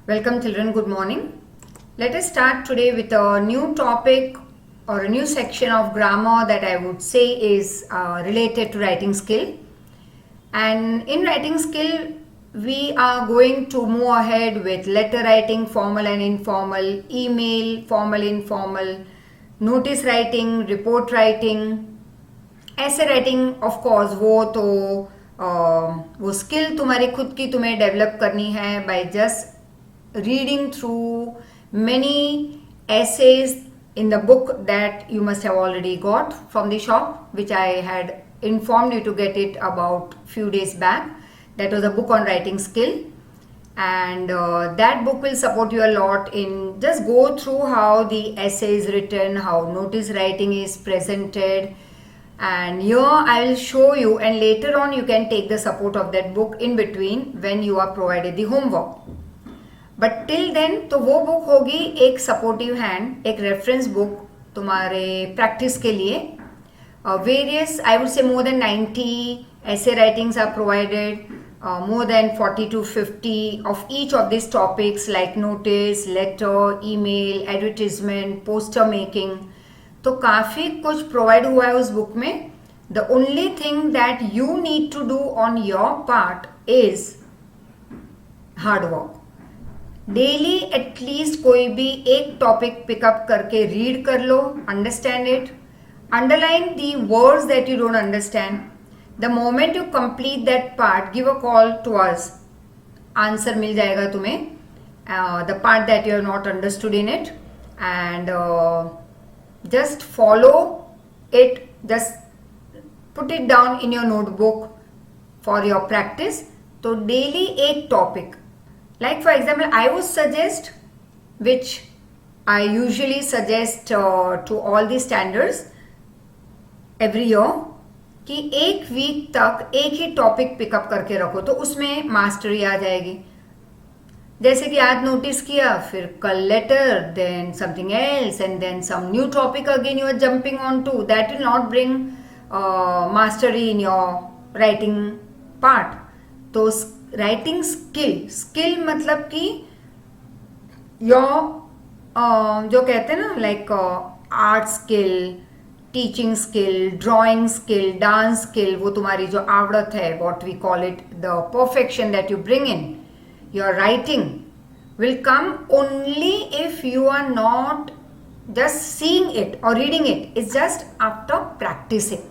Welcome children, good morning. Let us start today with a new topic or a new section of grammar that I would say is related to writing skill. And in writing skill, we are going to move ahead with letter writing, formal and informal, email, formal, informal, notice writing, report writing, ऐसे writing of course वो skill तुम्हारी खुद की तुम्हें develop करनी है by just reading through many essays in the book that you must have already got from the shop, which I had informed you to get it about few days back. That was a book on writing skill, and that book will support you a lot in just go through how the essay is written, how notice writing is presented, and here I will show you, and later on you can take the support of that book in between when you are provided the homework. But till then तो वो book होगी एक supportive hand, एक reference book तुम्हारे practice के लिए. Various I would से मोर than 90 essay writings are provided, more than 40 to 50 of each of these topics like notice, letter, email, advertisement, poster making. तो काफ़ी कुछ प्रोवाइड हुआ है उस बुक में. The only thing that you need to do on your part is hard work. Daily at least कोई भी एक टॉपिक पिकअप करके रीड कर लो, understand it, underline the words that you don't understand. The moment you complete that part, give a call to us, answer मिल जाएगा तुम्हें, the part that you are not understood in it, and just follow it, just put it down in your notebook for your practice. तो daily एक topic, like for example I would suggest, which I usually suggest to all the standards every year, कि एक week तक एक ही topic pick up करके रखो तो उसमें मास्टरी आ जाएगी. जैसे कि आज नोटिस किया, फिर कल letter, then something else, and then some new topic again you are jumping on to. That will not bring mastery in your writing part. तो राइटिंग स्किल मतलब कि योर जो कहते हैं ना, like art skill, teaching skill, drawing skill, dance skill, वो तुम्हारी जो आवड़त है, what we call it, the perfection that you bring in your writing will come only if you are not just seeing it or reading it. It's just after practicing.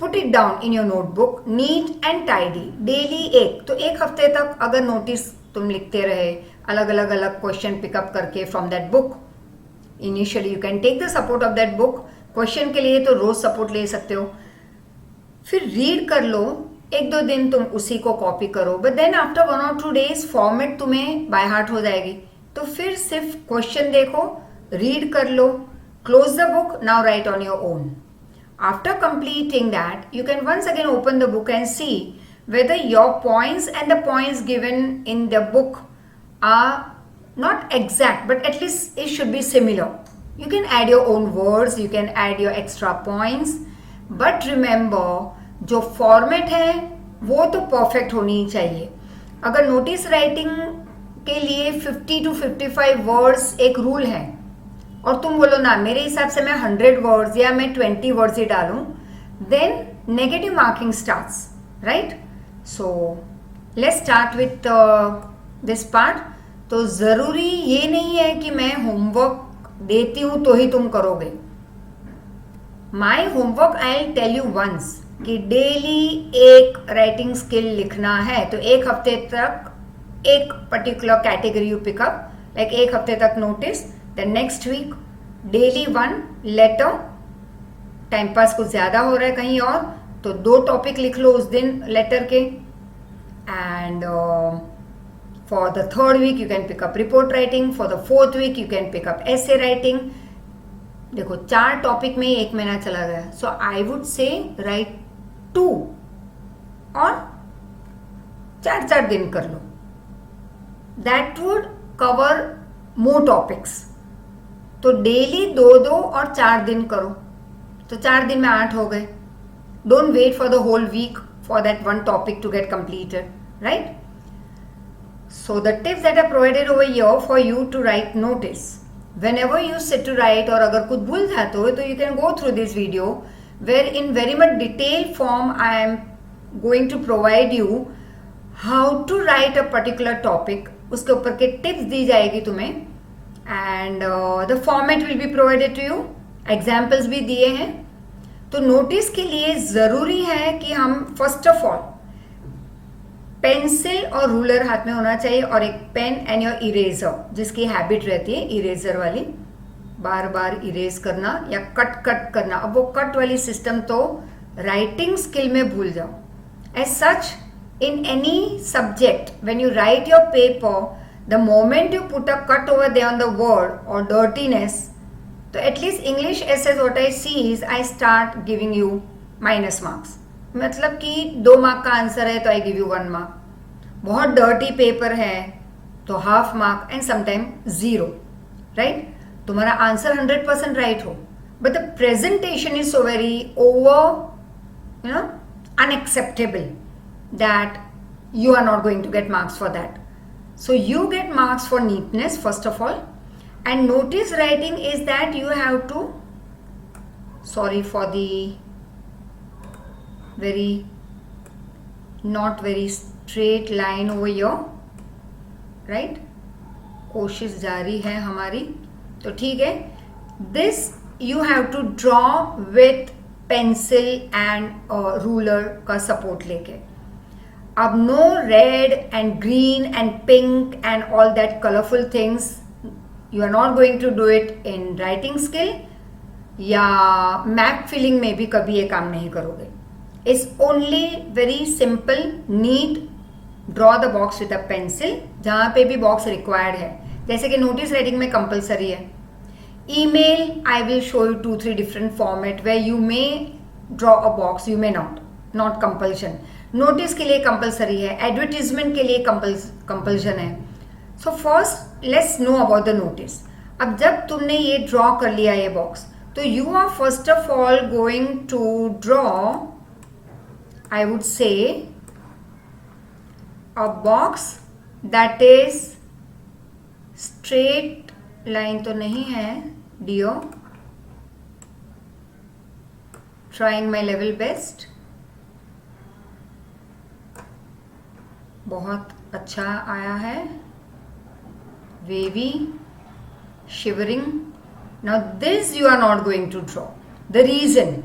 Put it down in your notebook, neat and tidy. Daily एक, तो एक हफ्ते तक अगर notice तुम लिखते रहे, अलग अलग क्वेश्चन पिकअप करके from that book. Initially you can take the support of that book. Question के लिए तो रोज सपोर्ट ले सकते हो, फिर रीड कर लो. एक दो दिन तुम उसी को कॉपी करो, but then after 1 or 2 days format तुम्हें बाय हार्ट हो जाएगी. तो फिर सिर्फ क्वेश्चन देखो, रीड कर लो, close the book, now write on your own. After completing that, you can once again open the book and see whether your points and the points given in the book are not exact, but at least it should be similar. You can add your own words, you can add your extra points, but remember जो format है वो तो perfect होनी ही चाहिए. अगर notice writing के लिए 50 to 55 words एक रूल है और तुम बोलो ना मेरे हिसाब से मैं 100 वर्ड्स या मैं 20 वर्ड्स ही डालूं, then negative marking starts, right. So let's start with this part. तो ज़रूरी ये नहीं है कि मैं होमवर्क देती हूँ तो ही तुम करोगे. My homework I will tell you once कि डेली एक राइटिंग स्किल लिखना है, तो एक हफ्ते तक एक particular category you pick up, like एक हफ्ते तक notice, the next week daily 1 letter. Time pass कुछ ज़्यादा हो रहा है कहीं और, तो 2 टॉपिक लिख लो उस दिन लेटर के. And for the 3rd week you can pick up report writing, for the 4th week you can pick up essay writing. देखो 4 टॉपिक में 1 महीना चला गया. सो आई वुड से राइट 2 और 4 दिन कर लो. That would cover more topics. तो डेली 2 और 4 दिन करो, तो 4 दिन में 8 हो गए. Don't wait for the whole week for that 1 topic to get completed, right. So the tips that are provided over here for you to write notice. Whenever you sit to write और अगर कुछ भूल जाते हो तो you can go through this video where in very much detailed form I am going to provide you how to write a particular topic. उसके ऊपर के tips दी जाएगी तुम्हें and the format will be provided to you. Examples भी दिए हैं. तो notice के लिए ज़रूरी है कि हम फर्स्ट ऑफ ऑल पेंसिल और रूलर हाथ में होना चाहिए और एक पेन एंड योर इरेजर, जिसकी हैबिट रहती है इरेजर वाली, बार बार इरेज करना या कट करना. अब वो कट वाली सिस्टम तो राइटिंग स्किल में भूल जाओ. As such in any subject when you write your paper, the moment you put a cut over there on the word और डर्टीनेस, तो at least English essays what I see is I start giving you minus marks. मतलब कि 2 mark का answer है तो I give you 1 mark. बहुत dirty paper है तो half mark and sometime 0. Right? तुम्हारा आंसर 100% राइट हो but the presentation is so very over unacceptable that you are not going to get marks for that. So you get marks for neatness first of all, and notice writing is that you have to, sorry for the very not very straight line over here, right? कोशिश जारी है हमारी, तो ठीक है. This you have to draw with pencil and ruler का support लेके. अब no red and green and pink and all that colorful things, you are not going to do it in writing skill या map filling में भी कभी ये काम नहीं करोगे. It's only very simple, neat, draw the box with a pencil, जहाँ पे भी बॉक्स रिक्वायर्ड है. जैसे कि नोटिस राइटिंग में कंपलसरी है. Email I will show you 2-3 different format where you may draw a box, you may not compulsion. Notice के लिए कंपलसरी है, एडवर्टीजमेंट के लिए कंपल्शन है. So first let's know about the notice. अब जब तुमने ये ड्रॉ कर लिया ये बॉक्स, तो you are first of all going to draw, I would say, a box that is straight line तो नहीं है dear, trying my level best. बहुत अच्छा आया है. Wavy, shivering. Now this you are not going to draw. The reason,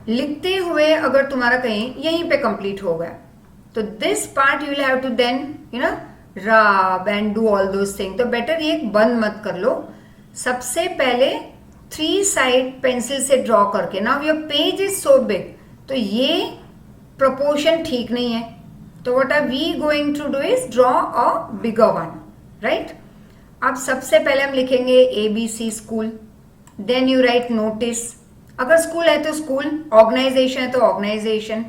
लिखते हुए अगर तुम्हारा कहीं यहीं पे कंप्लीट हो गया तो this part you will have to then rub and do all those thing. तो बेटर ये बंद मत कर लो. सबसे पहले 3 साइड पेंसिल से ड्रॉ करके, now your page is so big, तो ये प्रोपोर्शन ठीक नहीं है. तो what are we going to do is draw a bigger one. Right? अब सबसे पहले हम लिखेंगे ABC school, then you write notice. अगर स्कूल है तो स्कूल, ऑर्गेनाइजेशन है तो organisation,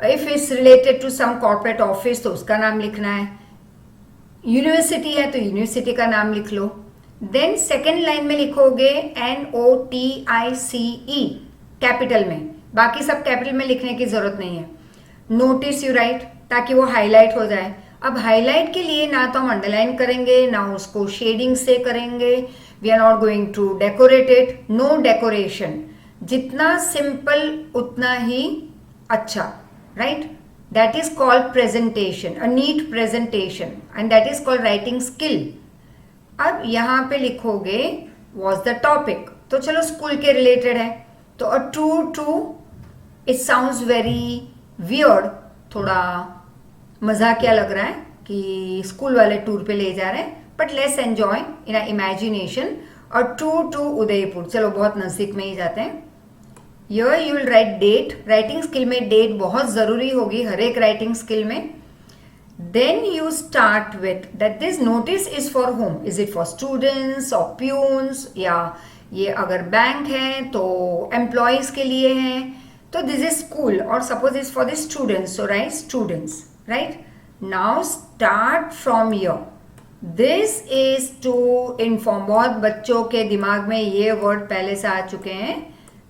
if it's related to some corporate office तो उसका नाम लिखना है, यूनिवर्सिटी है तो यूनिवर्सिटी का नाम लिख लो. देन सेकेंड लाइन में लिखोगे NOTICE कैपिटल में, बाकी सब कैपिटल में लिखने की जरूरत नहीं है. नोटिस यू राइट ताकि वो हाईलाइट हो जाए. अब हाईलाइट के लिए ना तो हम अंडरलाइन करेंगे ना उसको शेडिंग से करेंगे. We are not going to decorate it, no decoration. जितना सिंपल उतना ही अच्छा. Right? That is called presentation, a neat presentation, and that is called writing skill. अब यहां पे लिखोगे वॉज द टॉपिक, तो चलो स्कूल के रिलेटेड है तो a tour to, it sounds very weird, थोड़ा मजाकिया लग रहा है कि स्कूल वाले टूर पे ले जा रहे हैं, but let's enjoy in a imagination. और टूर टू उदयपुर, चलो बहुत नजदीक में ही जाते हैं. Here you will write date. Writing skill में डेट बहुत ज़रूरी होगी हर एक राइटिंग स्किल में. Then you start with that this notice is for whom? Is it for students or peons? या ये अगर बैंक है तो एम्प्लॉयज़ के लिए है. तो दिस इज स्कूल और suppose is for the students, so right students. Right? Now start from year. This is to inform. बहुत बच्चों के दिमाग में ये वर्ड पहले से आ चुके हैं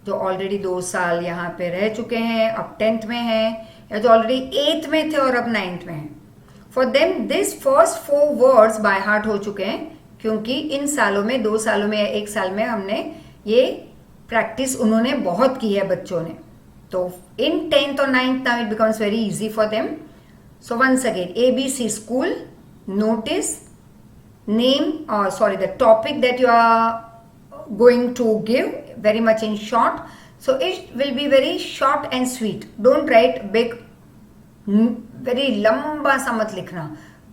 जो ऑलरेडी 2 साल यहाँ पे रह चुके हैं, अब 10th में हैं, या जो ऑलरेडी 8th में थे और अब 9th में हैं. For them this first 4 words by heart हो चुके हैं, क्योंकि इन सालों में 2 सालों में या 1 साल में हमने ये प्रैक्टिस उन्होंने बहुत की है बच्चों ने. तो इन 10th और 9th now it becomes very easy for them. So once again ABC school, notice, name, the topic that you are going to give very much in short. So it will be very short and sweet. Don't write big, very लंबा सा मत लिखना,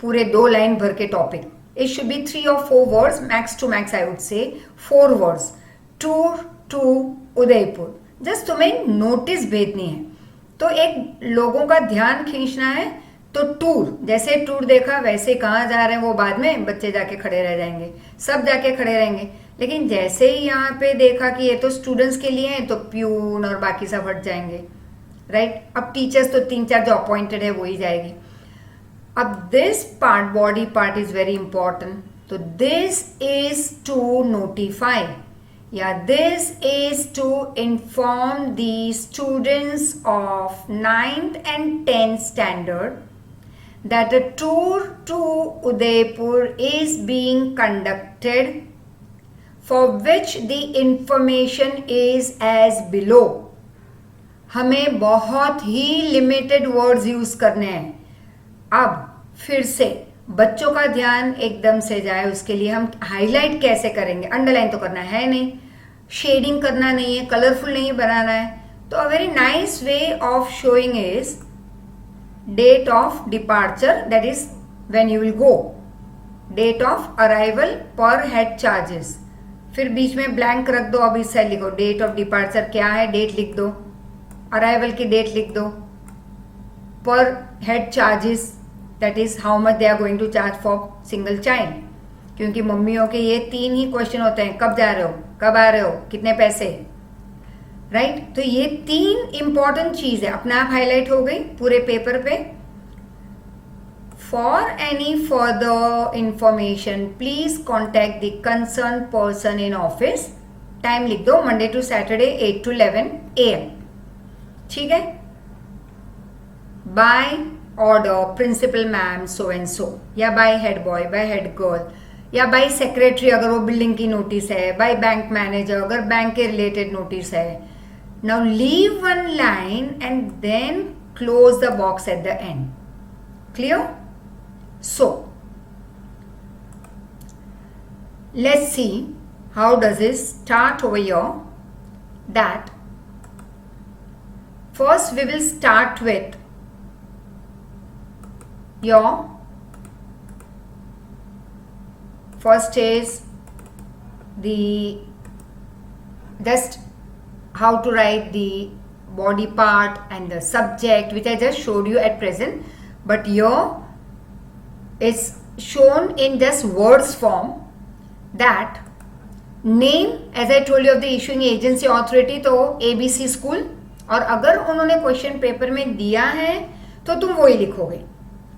पूरे 2 line भर के topic. It should be 3 or 4 words, max to max I would say 4 words. Tour to Udaipur. Just तुम्हें notice भेजनी है. तो एक लोगों का ध्यान खींचना है. तो टूर, जैसे टूर देखा वैसे कहाँ जा रहे हैं वो बाद में बच्चे जाके खड़े रह जाएंगे, सब जाके खड़े रहेंगे. लेकिन जैसे ही यहाँ पे देखा कि ये तो स्टूडेंट्स के लिए हैं, तो प्यून और बाकी सब हट जाएंगे, राइट. अब टीचर्स तो 3-4 जो अपॉइंटेड है वो ही जाएगी. अब this part, body part is very important. तो दिस इज टू नोटिफाई, या this is to inform the students of 9th and 10th standard that a tour to Udaipur is being conducted, for which the information is as below. हमें बहुत ही limited words use करने हैं. अब फिर से बच्चों का ध्यान एकदम से जाए, उसके लिए हम हाईलाइट कैसे करेंगे. अंडरलाइन तो करना है नहीं, शेडिंग करना नहीं है, कलरफुल नहीं बनाना है. तो a very nice way of showing is date of departure, that is when you will go, date of arrival per head charges. फिर बीच में ब्लैंक रख दो, अब इस साइड लिखो डेट ऑफ डिपार्चर क्या है, डेट लिख दो, अराइवल की डेट लिख दो, per head charges that is how much they are going to charge for single child. क्योंकि मम्मियों के ये 3 ही क्वेश्चन होते हैं, कब जा रहे हो, कब आ रहे हो, कितने पैसे, राइट. तो ये 3 इंपॉर्टेंट चीज है, अपने आप हाईलाइट हो गई पूरे पेपर पे. For any further information please contact the concern person in office. Time लिख दो, Monday to Saturday 8 to 11 AM. ठीक है. By order principal ma'am so and so, या by head boy, by head girl, या by secretary अगर वो building की notice है, बाय बैंक मैनेजर अगर बैंक के रिलेटेड नोटिस है. Now leave one line and then close the box at the end. Clear? So, let's see how does it start over here. That first we will start with your first is the just how to write the body part and the subject, which I just showed you at present, but here it's shown in just words form. That name, as I told you, of the issuing agency authority, तो ABC school. और अगर उन्होंने question paper में दिया है तो तुम वही लिखोगे,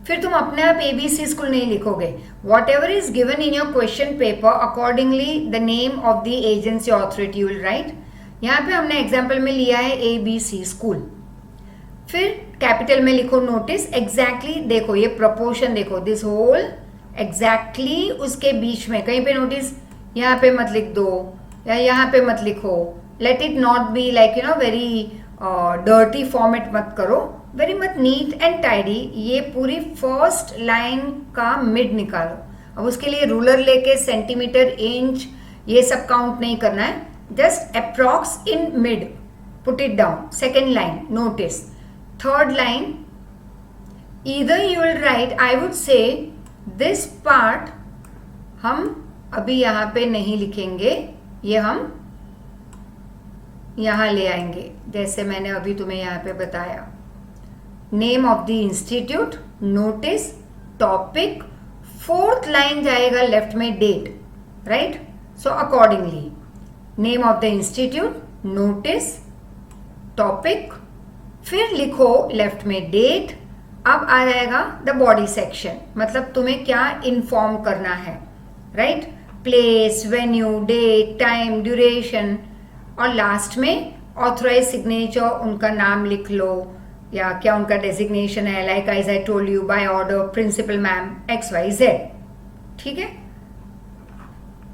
फिर तुम अपने आप ABC स्कूल नहीं लिखोगे. What ever is given in your question paper, accordingly the name of the agency authority you will write. यहाँ पे हमने एग्जाम्पल में लिया है ABC स्कूल. फिर कैपिटल में लिखो नोटिस. एग्जैक्टली देखो ये प्रपोर्शन देखो, दिस होल एग्जैक्टली उसके बीच में कहीं पे नोटिस यहाँ पे मत लिख दो या यहाँ पे मत लिखो. Let it not be like very dirty format मत करो, very much neat and tidy. ये पूरी फर्स्ट लाइन का मिड निकालो. अब उसके लिए रूलर लेके सेंटीमीटर, इंच ये सब काउंट नहीं करना है, just approx in mid put it down. Second line notice. Third line, either you will write, I would say this part हम अभी यहाँ पे नहीं लिखेंगे, ये हम यहाँ ले आएंगे जैसे मैंने अभी तुम्हें यहाँ पे बताया. Name of the institute, notice, topic. 4th line जाएगा लेफ्ट में date, right. So accordingly name of the institute, notice, topic, फिर लिखो लेफ्ट में डेट. अब आ जाएगा द बॉडी सेक्शन, मतलब तुम्हें क्या इन्फॉर्म करना है, right. Place, venue, date, time, duration, और लास्ट में ऑथराइज सिग्नेचर, उनका नाम लिख लो, या क्या उनका डेजिग्नेशन है, like as I told you by order principal ma'am XYZ, ठीक है।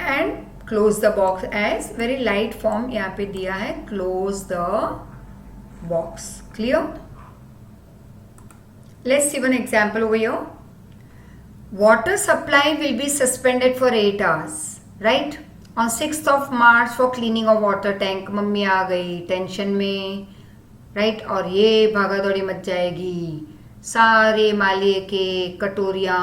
And close the box as very light form यहाँ पे दिया है, close the box, clear. Let's see one example over here. Water supply will be suspended for 8 hours, right? On 6th of March for cleaning of water tank. Mummy आ गई tension में, right, और ये भागा दौड़ी मच जाएगी। सारे माले के कटोरियाँ,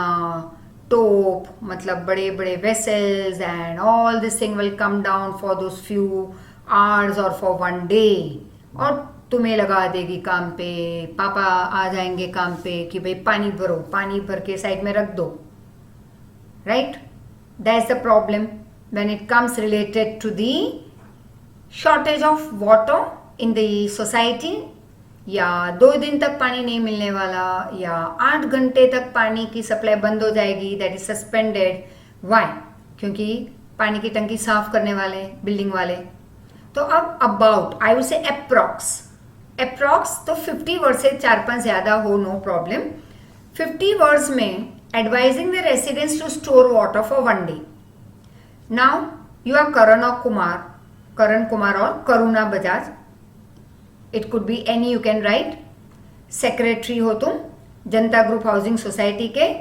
टोप, मतलब बड़े बड़े vessels and all this thing will come down for those few hours और फॉर वन डे, और तुम्हें लगा देगी काम पे। पापा आ जाएंगे काम पे कि भाई पानी भरो, पानी भर के साइड में रख दो, right. That's the problem when it comes related to the shortage of water in the society, या 2 दिन तक पानी नहीं मिलने वाला, या 8 घंटे तक पानी की सप्लाई बंद हो जाएगी, दैट इज सस्पेंडेड। वाई? क्योंकि पानी की टंकी साफ करने वाले बिल्डिंग वाले। तो अब about I would say approx तो 50 वर्ड से 4-5 ज्यादा हो, नो प्रॉब्लम। 50 वर्ड्स में advising the residents to store water for 1 day. Now you are Karan Kumar और Karuna Bajaj, it could be any, you can write. Secretary हो तुम जनता ग्रुप हाउसिंग सोसाइटी के,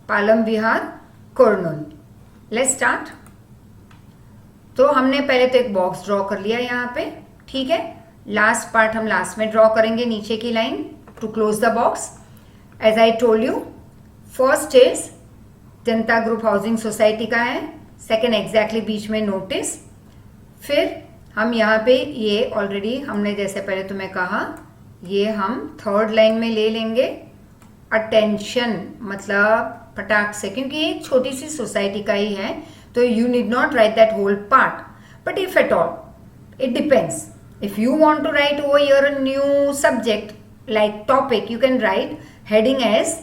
Palam Vihar, Kurnool. Let's start. तो हमने पहले तो एक बॉक्स ड्रॉ कर लिया यहाँ पे, ठीक है। लास्ट पार्ट हम लास्ट में ड्रॉ करेंगे, नीचे की line, to close the box. As I told you, first is Janata group housing society का है, सेकेंड एग्जैक्टली बीच में नोटिस। फिर हम यहाँ पे ये ऑलरेडी हमने जैसे पहले तुम्हें कहा, ये हम थर्ड लाइन में ले लेंगे अटेंशन, मतलब फटाक से, क्योंकि ये छोटी सी सोसाइटी का ही है, तो you need not write that whole part, but if at all it depends. If you want to write over here a new subject like topic, you can write heading as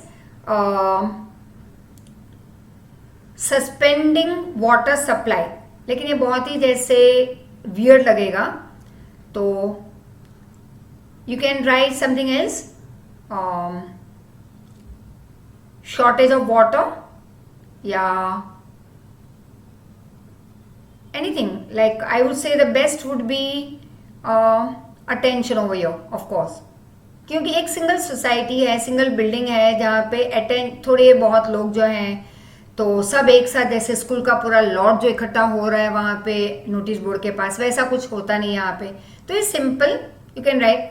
suspending water supply, लेकिन ये बहुत ही जैसे weird लगेगा, तो you can write something else, shortage of water, या anything, like I would say the best would be attention over here, of course, क्योंकि एक single society है, सिंगल बिल्डिंग है, जहाँ पे थोड़े बहुत लोग जो हैं, तो सब एक साथ, जैसे स्कूल का पूरा लॉट जो इकट्ठा हो रहा है वहाँ पे नोटिस बोर्ड के पास, वैसा कुछ होता नहीं यहाँ पे। तो ये सिंपल, यू कैन राइट,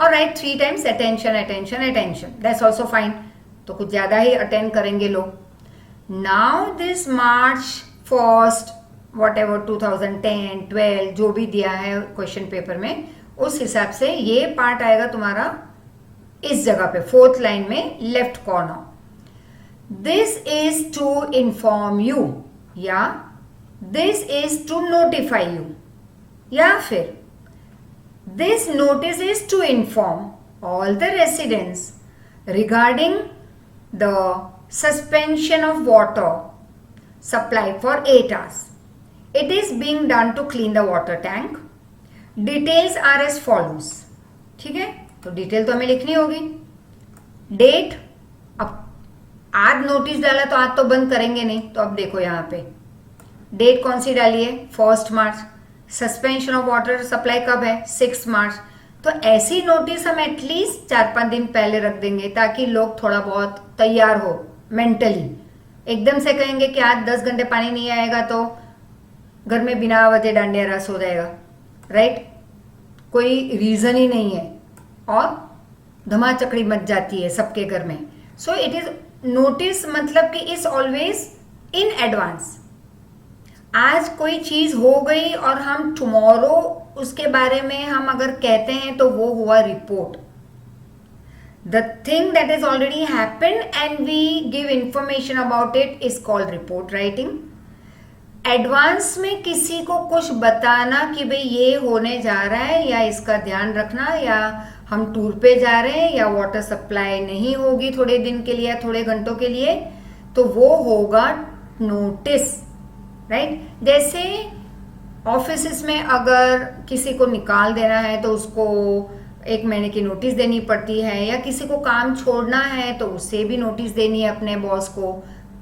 और right 3 times attention attention attention, that's also fine. तो कुछ ज़्यादा ही अटेंड करेंगे लोग। Now this March 1st whatever 2010, 12 जो भी दिया है क्वेश्चन पेपर में, उस हिसाब से ये पार्ट आएगा तुम्हारा इस जगह पे, 4th लाइन में left corner. This is to inform you, या this is to notify you, या फिर this notice is to inform all the residents regarding the suspension of water supply for 8 hours. It is being done to clean the water tank. Details are as follows. ठीक है, तो detail तो हमें लिखनी होगी। Date, अब आज notice डाला तो आज तो बंद करेंगे नहीं, तो अब देखो यहाँ पे डेट कौन सी डाली है, 1st March। Suspension of water supply कब है, 6th March। तो ऐसी नोटिस हम एटलीस्ट 4-5 दिन पहले रख देंगे, ताकि लोग थोड़ा बहुत तैयार हो मेंटली। एकदम से कहेंगे कि आज 10 घंटे पानी नहीं आएगा तो घर में बिना वजह डांडिया रस हो जाएगा, राइट, कोई रीजन ही नहीं है, और धमाचकड़ी मच जाती है सबके घर में। सो इट इज नोटिस, मतलब कि इज ऑलवेज इन एडवांस। आज कोई चीज हो गई और हम टुमारो उसके बारे में हम अगर कहते हैं तो वो हुआ report. The thing that is already happened and we give information about it is called report writing. Advance में किसी को कुछ बताना कि भाई ये होने जा रहा है, या इसका ध्यान रखना, या हम टूर पे जा रहे हैं, या वाटर सप्लाई नहीं होगी थोड़े दिन के लिए, थोड़े घंटों के लिए, तो वो होगा नोटिस, राइट। जैसे ऑफिस में अगर किसी को निकाल देना है तो उसको 1 महीने की नोटिस देनी पड़ती है, या किसी को काम छोड़ना है तो उससे भी नोटिस देनी है अपने बॉस को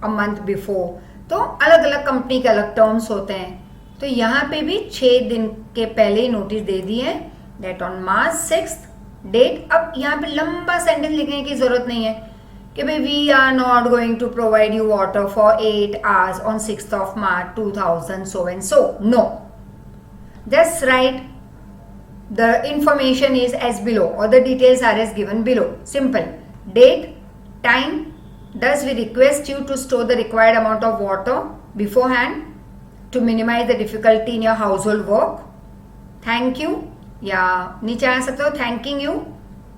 अ मंथ बिफोर। तो अलग अलग कंपनी के अलग टर्म्स होते हैं। तो यहाँ पे भी 6 दिन के पहले ही नोटिस दे दी है, दैट ऑन March 6 डेट। अब यहाँ पे लंबा सेंटेंस लिखने की जरूरत नहीं है कि भाई we are not going to provide you water for 8 hours on 6th of March 2000 so and so. No, just write the information is as below or the details are as given below. Simple. Date, time. Thus we request you to store the required amount of water beforehand to minimize the difficulty in your household work. Thank you. या नीचे आ सकते हो thanking you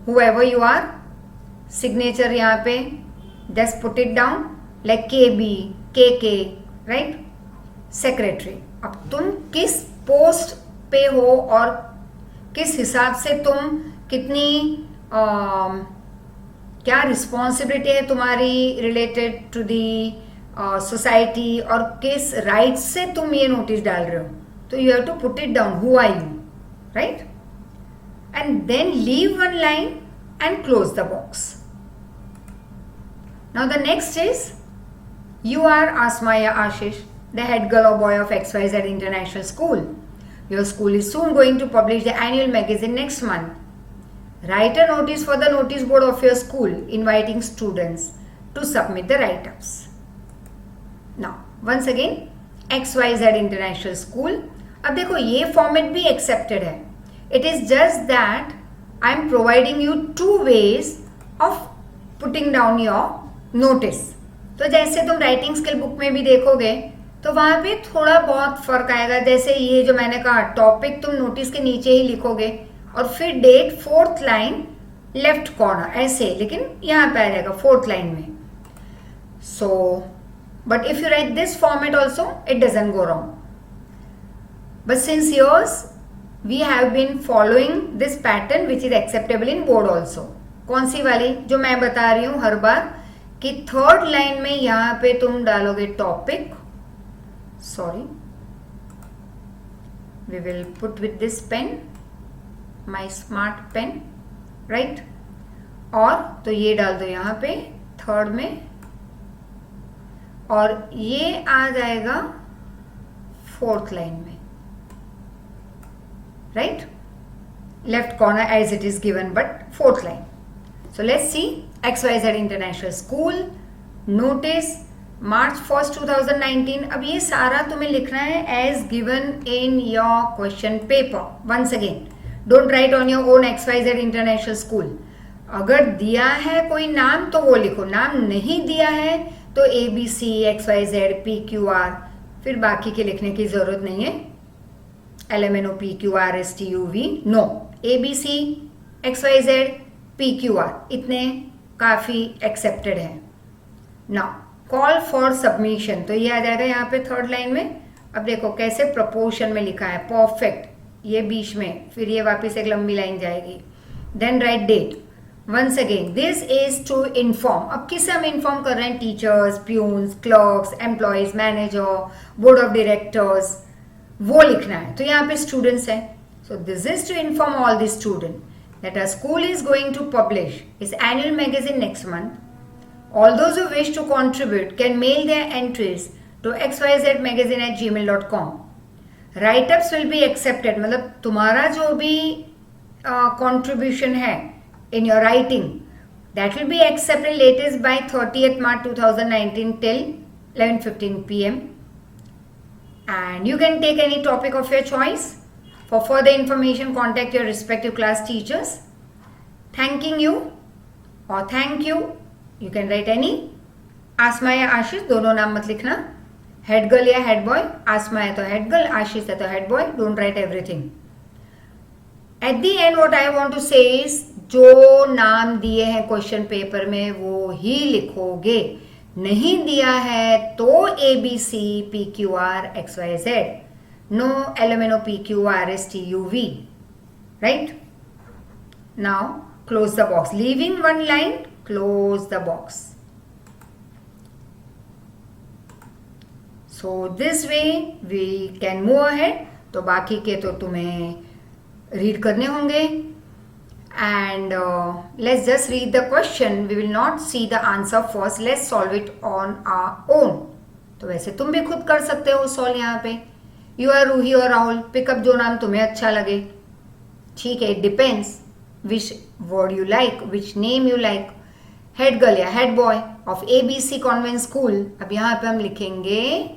whoever you are. Signature यहाँ पे just put it down like KB, KK, right? Secretary. अब तुम किस post पे हो और किस हिसाब से तुम कितनी क्या रिस्पॉन्सिबिलिटी है तुम्हारी रिलेटेड टू दी सोसाइटी और किस राइट से तुम ये नोटिस डाल रहे हो, तो you have to put it down who are you, right? And then leave one line and close the box. Now the next is, you are Asmaya Ashish, the head girl or boy of XYZ International School. Your school is soon going to publish the annual magazine next month. Write a notice for the notice board of your school inviting students to submit the write-ups. Now once again, XYZ International School. अब देखो ये format भी accepted है. It is just that I am providing you 2 ways of putting down your notice. तो जैसे तुम writing skill book में भी देखोगे तो वहाँ पे थोड़ा बहुत फर्क आएगा. जैसे ये जो मैंने कहा, टॉपिक तुम नोटिस के नीचे ही लिखोगे और फिर date 4th line left corner ऐसे, लेकिन यहाँ पे आ जाएगा 4th लाइन में. So but if you right this format also it doesn't go wrong. But since yours we have been following this pattern which is acceptable in board also. कौन सी वाली जो मैं बता रही हूँ हर बार कि 3rd लाइन में यहाँ पे तुम डालोगे topic. Sorry, we will put with this pen, my smart pen, right? और तो ये डाल दो यहाँ पे 3rd में और ये आ जाएगा 4th लाइन में, right? Left corner as it is given, but 4th line. So let's see. XYZ International School notice March 1st 2019. अब ये सारा तुम्हें लिखना है as given in your question paper. Once again, don't write on your own XYZ International School. अगर दिया है कोई नाम तो वो लिखो, नाम नहीं दिया है तो ABC, XYZ, PQR, फिर बाकी के लिखने की जरूरत नहीं है. LMNO, PQR, STUV, no. ABC, XYZ, PQR, इतने काफ़ी एक्सेप्टेड हैं. नाउ कॉल फॉर सबमिशन, तो ये आ जाएगा यहाँ पे 3rd लाइन में. अब देखो कैसे प्रपोर्शन में लिखा है, परफेक्ट, ये बीच में, फिर ये वापस एक लंबी लाइन जाएगी. Then write date. Once again, this is to inform. अब किससे हम इन्फॉर्म कर रहे हैं? Teachers, peons, clerks, employees, manager, board of directors, वो लिखना है. तो यहाँ पे स्टूडेंट्स हैं. So this is to inform all the student that our school is going to publish इस annual magazine next month. All those who wish to contribute can mail their entries to xyzmagazine@gmail.com. Write ups will be accepted. मतलब तुम्हारा जो भी contribution है इन your writing, that will be accepted latest by 30th March 2019 till 11:15 PM. And you can take any topic of your choice. For further information, contact your respective class teachers. Thanking you or thank you, you can write any. Asma या आशीष, दोनों नाम मत लिखना. Head girl या head boy, Asma है तो head girl, Ashish है तो head boy. Don't write everything. At the end what I want to say is, जो नाम दिए हैं क्वेश्चन पेपर में वो ही लिखोगे. नहीं दिया है तो ABC, PQR, XYZ, no LMNO, PQR, STUV, right? Now close the box. Leaving one line, close the box. So this way we can move ahead. तो बाकी के तो तुम्हें रीड करने होंगे and let's just read the question. We will not see the answer first. Let's solve it on our own. तो वैसे तुम भी खुद कर सकते हो सॉल्व यहाँ पे. यू आर रूही और राहुल, पिकअप जो नाम तुम्हें अच्छा लगे. ठीक है, it depends which word you like, which name you like. Head girl या head boy of ABC convent school. अब यहाँ पे हम लिखेंगे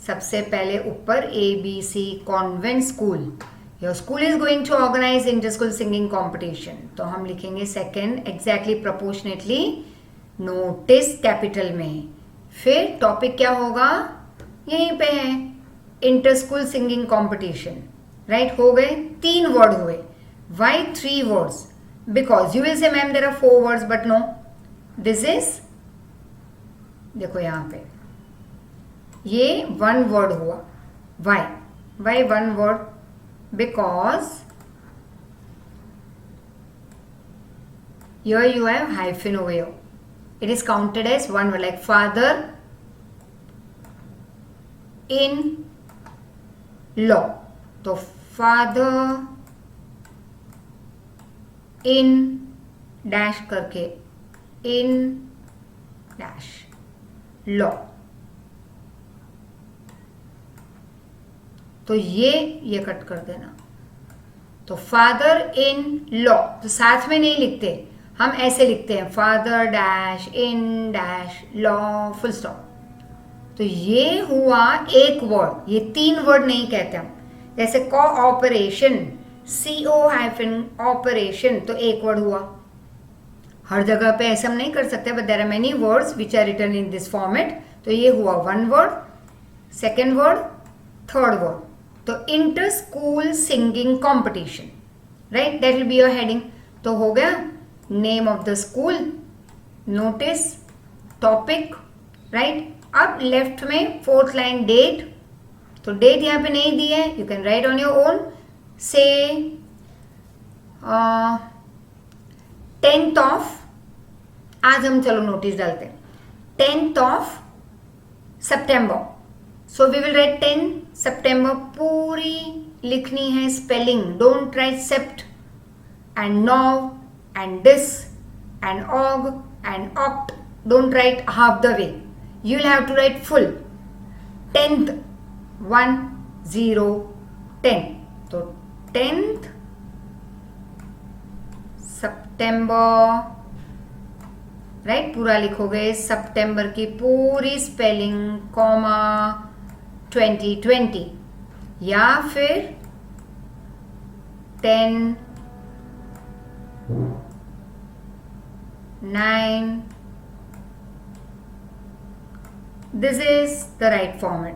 सबसे पहले ऊपर ABC convent school. Your school is going to organize inter school singing competition. तो हम लिखेंगे second exactly proportionately, notice capital में. फिर टॉपिक क्या होगा, यहीं पे है, inter school singing competition. Right, हो गए 3 वर्ड हुए. Y 3 words? Because you will say ma'am there are 4 words, but no, this is, देखो यहां पे ये 1 वर्ड हुआ. Why 1 word? Because here you have hyphen over here. It is counted as 1 word, like father in law. तो father in dash करके in dash law. तो ये cut कर देना. तो फादर इन लॉ, तो साथ में नहीं लिखते, हम ऐसे लिखते हैं father dash in dash law full stop. तो ये हुआ एक वर्ड, ये 3 वर्ड नहीं कहते हम. जैसे कोऑपरेशन, CO- ऑपरेशन, तो एक वर्ड हुआ. हर जगह पे ऐसा हम नहीं कर सकते, but there are many words which are written in this format. तो ये हुआ 1 word, second word, third word. तो inter school singing competition, right, that will be your heading. तो हो गया name of the school, notice, topic, right. अब left में 4th line date. तो डेट यहाँ पे नहीं दी है, you can right on your own. से 10th ऑफ, आज हम चलो नोटिस डालते हैं, 10th of September. So we will write 10 September. पूरी लिखनी है spelling. Don't write Sept and Nov and Dec and Aug and Oct. Don't write half the way. You will have to write full. 10th 1 0 10. तो 10th सितंबर, right, पूरा लिखोगे. सितंबर की पूरी spelling, comma 2020, या फिर 10 9. This is the right format.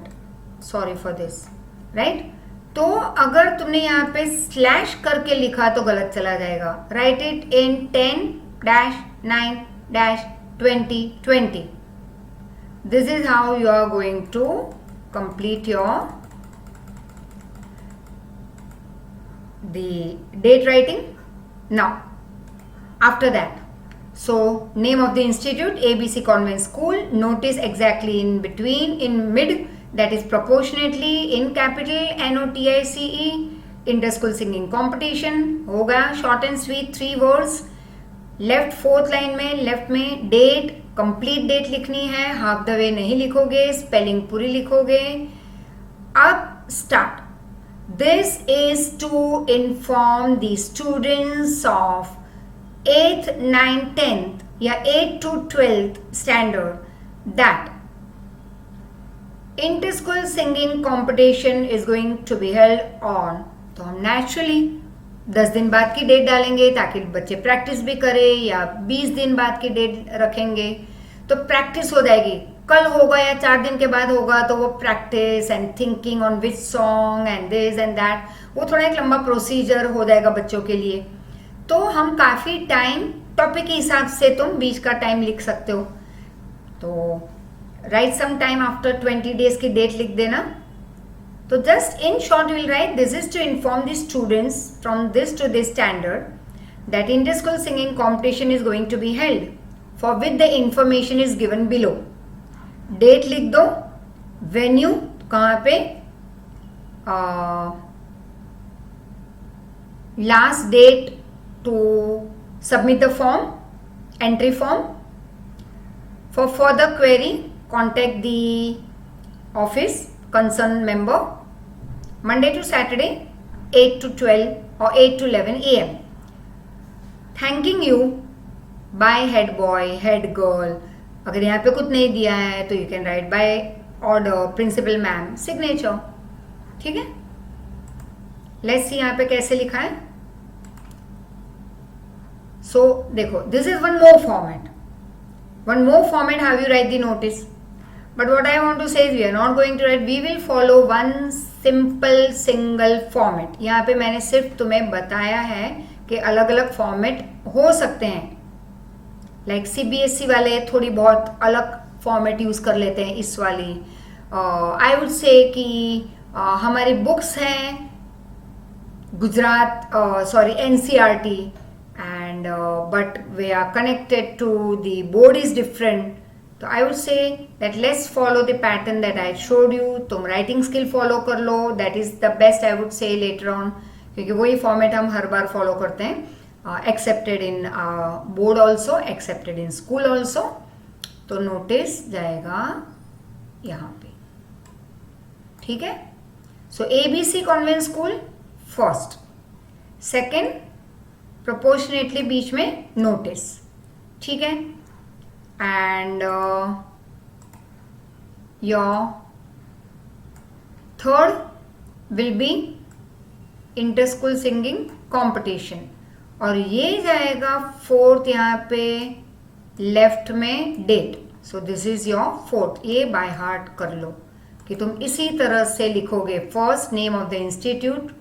Sorry for this, right. तो अगर तुमने यहाँ पे स्लैश करके लिखा तो गलत चला जाएगा. Right it in 10-9-2020. This is how you are going to complete your the date writing. Now, after that, so name of the institute, ABC Convent School. Notice exactly in between, in mid, that is proportionately, in capital NOTICE, inter school singing competition. हो गया short and sweet 3 words. Left 4th line में, left में date, complete date लिखनी है, half the वे नहीं लिखोगे, spelling पूरी लिखोगे. अब start. This is to inform the students of 8th 9th 10th या 8th to 12th standard that inter school singing competition is going to be held on. तो हम नेचुरली 10 दिन बाद की डेट डालेंगे ताकि बच्चे प्रैक्टिस भी करें, या 20 दिन बाद की डेट रखेंगे तो प्रैक्टिस हो जाएगी. कल होगा या 4 दिन के बाद होगा तो वो practice and thinking on which song and Dec and that, वो थोड़ा एक लंबा प्रोसीजर हो जाएगा बच्चों के लिए. तो हम काफ़ी टाइम, टॉपिक के हिसाब से तुम बीच का टाइम लिख सकते हो. तो write some time after 20 days की डेट लिख देना. तो just in short will write, this is to inform the students from this to this standard that inter school singing competition is going to be held, for with the information is given below. Date लिख दो, venue कहाँ पे, last date to submit the form, entry form. For further query, contact the office concerned member. Monday to Saturday, 8 to 12 or 8 to 11 a.m. Thanking you by head boy, head girl. अगर यहाँ पे कुछ नहीं दिया है तो you can write by order, principal ma'am, signature. ठीक है. लेट्स सी यहाँ पे कैसे लिखा है. सो देखो, this is one more format. One more format how you write the notice. But what I want to say is we are not going to write. We will follow one simple single format. यहाँ पे मैंने सिर्फ तुम्हें बताया है कि अलग अलग फॉर्मेट हो सकते हैं. लाइक CBSE वाले थोड़ी बहुत अलग फॉर्मेट यूज कर लेते हैं इस वाली. आई वुड से कि हमारी बुक्स हैं Gujarat, sorry NCERT, and but we are connected to the board is different. So I would say that let's follow the pattern that I showed you. तुम writing skill follow कर लो. That is the best I would say later on, क्योंकि वही format हम हर बार follow करते हैं. Accepted in board also, accepted in school also. तो notice जाएगा यहाँ पे. ठीक है. So ABC Convent School first. Second, proportionately बीच में नोटिस. ठीक है. And your third will be inter school singing competition. और ये जाएगा फोर्थ यहाँ पे लेफ्ट में date. So this is your fourth. ये बाय हार्ट कर लो कि तुम इसी तरह से लिखोगे. First name of the institute,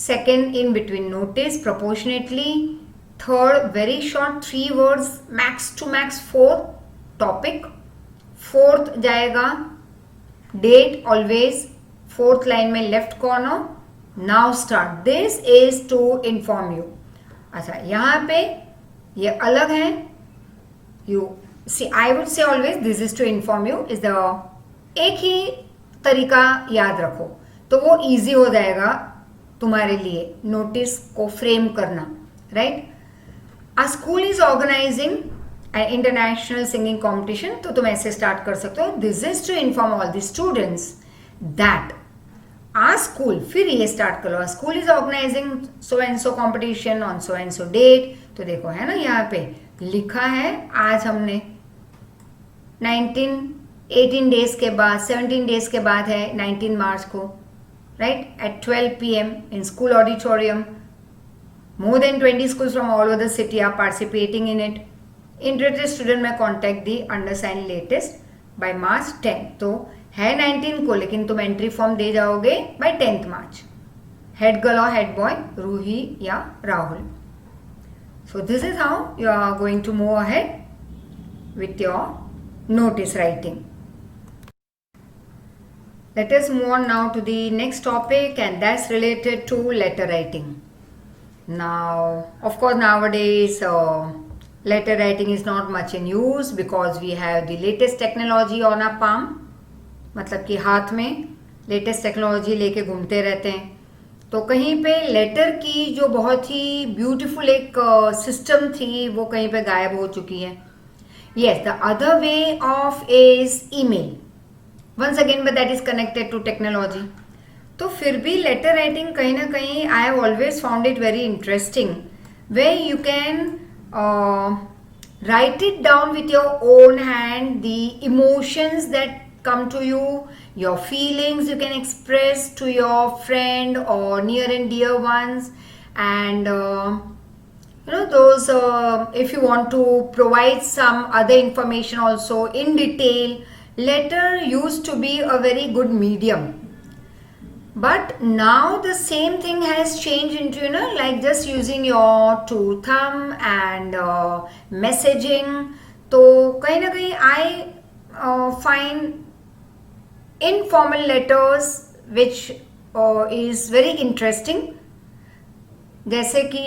second in between notice proportionately, third very short 3 words, max to max 4 topic, fourth जाएगा date always, fourth line में left corner. now start. this is to inform you. अच्छा, यहाँ पे ये अलग है. you see, I would say always this is to inform you is the एक ही तरीका याद रखो तो वो easy हो जाएगा तुम्हारे लिए नोटिस को फ्रेम करना. Right. A school is organizing an international singing competition. तो तुम ऐसे स्टार्ट कर सकते हो. This is to inform all the students that a school. फिर ये स्टार्ट करो. A school is organizing so and so competition on so and so date. तो देखो है ना यहाँ पे लिखा है. आज हमने 18 डेज के बाद, 17 डेज के बाद है 19 मार्च को. Right, at 12 p.m. in school auditorium. More than 20 schools from all over the city are participating in it. Interested student may contact the undersigned latest by March 10. तो है 19 को, लेकिन तुम एंट्री फॉर्म दे जाओगे by 10th March. Head girl और head boy Ruhi या Rahul. So this is how you are going to move ahead with your notice writing. Let us move on now to the next topic, and that's related to letter writing. Now, of course, nowadays letter writing is not much in use because we have the latest technology on our palm. मतलब कि हाथ में latest technology लेके घूमते रहते हैं. तो कहीं पे लेटर की जो बहुत ही ब्यूटीफुल एक सिस्टम थी वो कहीं पे गायब हो चुकी है. Yes, the other way of is email. Once again, but that is connected to technology. तो फिर भी लेटर राइटिंग कहीं ना कहीं I have always found it very interesting, where you can write it down with your own hand, the emotions that come to you, your feelings you can express to your friend or near and dear ones, and those if you want to provide some other information also in detail, letter used to be a very good medium. But now the same thing has changed into like just using your two thumb and messaging. तो कहीं ना कहीं I find informal letters which is very interesting. जैसे कि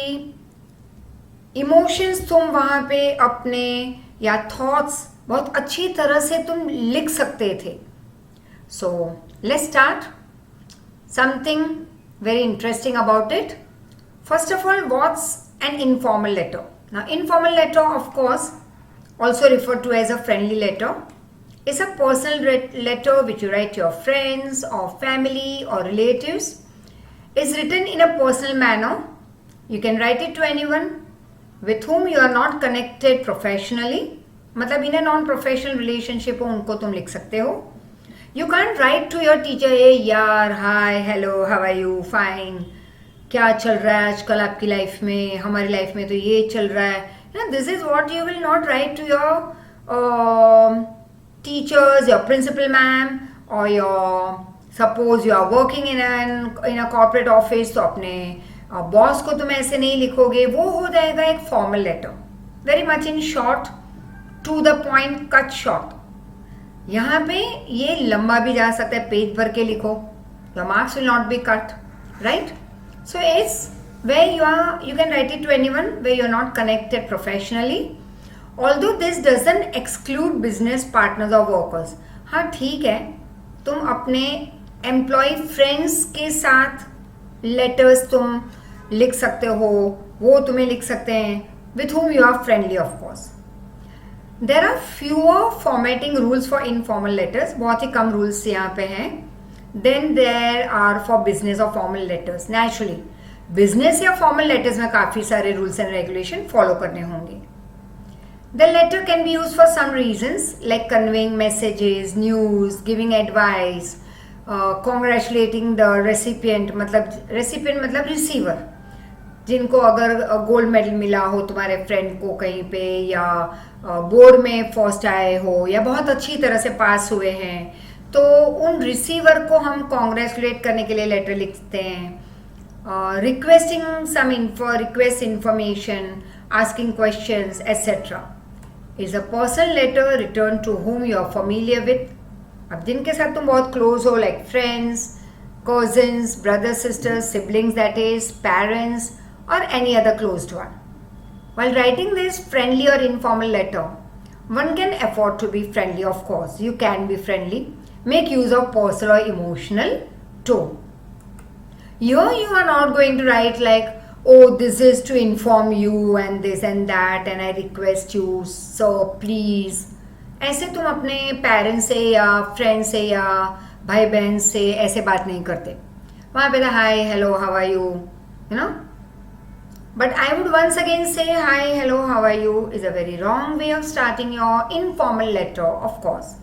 emotions तुम वहाँ पे अपने या थॉट्स बहुत अच्छी तरह से तुम लिख सकते थे. सो let's start. Something very interesting about it. First of all, what's an informal letter. Now, informal letter, of course, also referred to as a friendly letter, is a personal letter which you write to your friends or family or relatives. Is written in a personal manner. You can write it to anyone with whom you are not connected professionally. मतलब in a non-professional relationship हो उनको तुम लिख सकते हो. You can't write to your teacher, ए यार, hi, hello, how are you, fine, क्या चल रहा है आजकल आपकी लाइफ में, हमारी लाइफ में तो ये चल रहा है. This is what you will not write to your teachers, your principal ma'am, or your, suppose you are working in a corporate office, तो अपने बॉस को तुम ऐसे नहीं लिखोगे. वो हो जाएगा एक formal letter, very much in short, to the point, cut short. यहाँ पे ये लंबा भी जा सकता है, पेज भर के लिखो, your marks will not be cut, right. So it's where you can write it to anyone where you're not connected professionally. Although this doesn't exclude business partners or workers. हाँ ठीक है, तुम अपने एम्प्लॉय फ्रेंड्स के साथ letters तुम लिख सकते हो, वो तुम्हें लिख सकते हैं, with whom you are friendly of course. There are fewer formatting rules for informal letters, बहुत ही कम rules यहाँ पे हैं. Then there are for business or formal letters. Naturally business या फॉर्मल लेटर्स में काफ़ी सारे रूल्स एंड रेगुलेशन फॉलो करने होंगे. The letter can be use for some reasons like conveying messages, news, giving advice, congratulating the recipient, मतलब recipient मतलब receiver, जिनको अगर गोल्ड मेडल मिला हो तुम्हारे फ्रेंड को कहीं पे, या बोर्ड में फर्स्ट आए हो, या बहुत अच्छी तरह से पास हुए हैं, तो उन रिसीवर को हम कॉन्ग्रेचुलेट करने के लिए लेटर लिखते हैं. Requesting some request information, asking questions, etc. is a personal letter written to whom you are familiar with. अब जिनके साथ तुम बहुत close हो, like friends, cousins, brothers, sisters, siblings, that is, parents, or any other closed one. While writing this friendly or informal letter, one can afford to be friendly, of course. You can be friendly. Make use of personal or emotional tone. Here you are not going to write like, oh, this is to inform you and this and that and I request you, so please. ऐसे तुम अपने parents से या friend से या भाई बहन से ऐसे बात नहीं करते. वहाँ पे hi, hello, how are you, you know. But I would once again say hi, hello, how are you is a very wrong way of starting your informal letter, of course.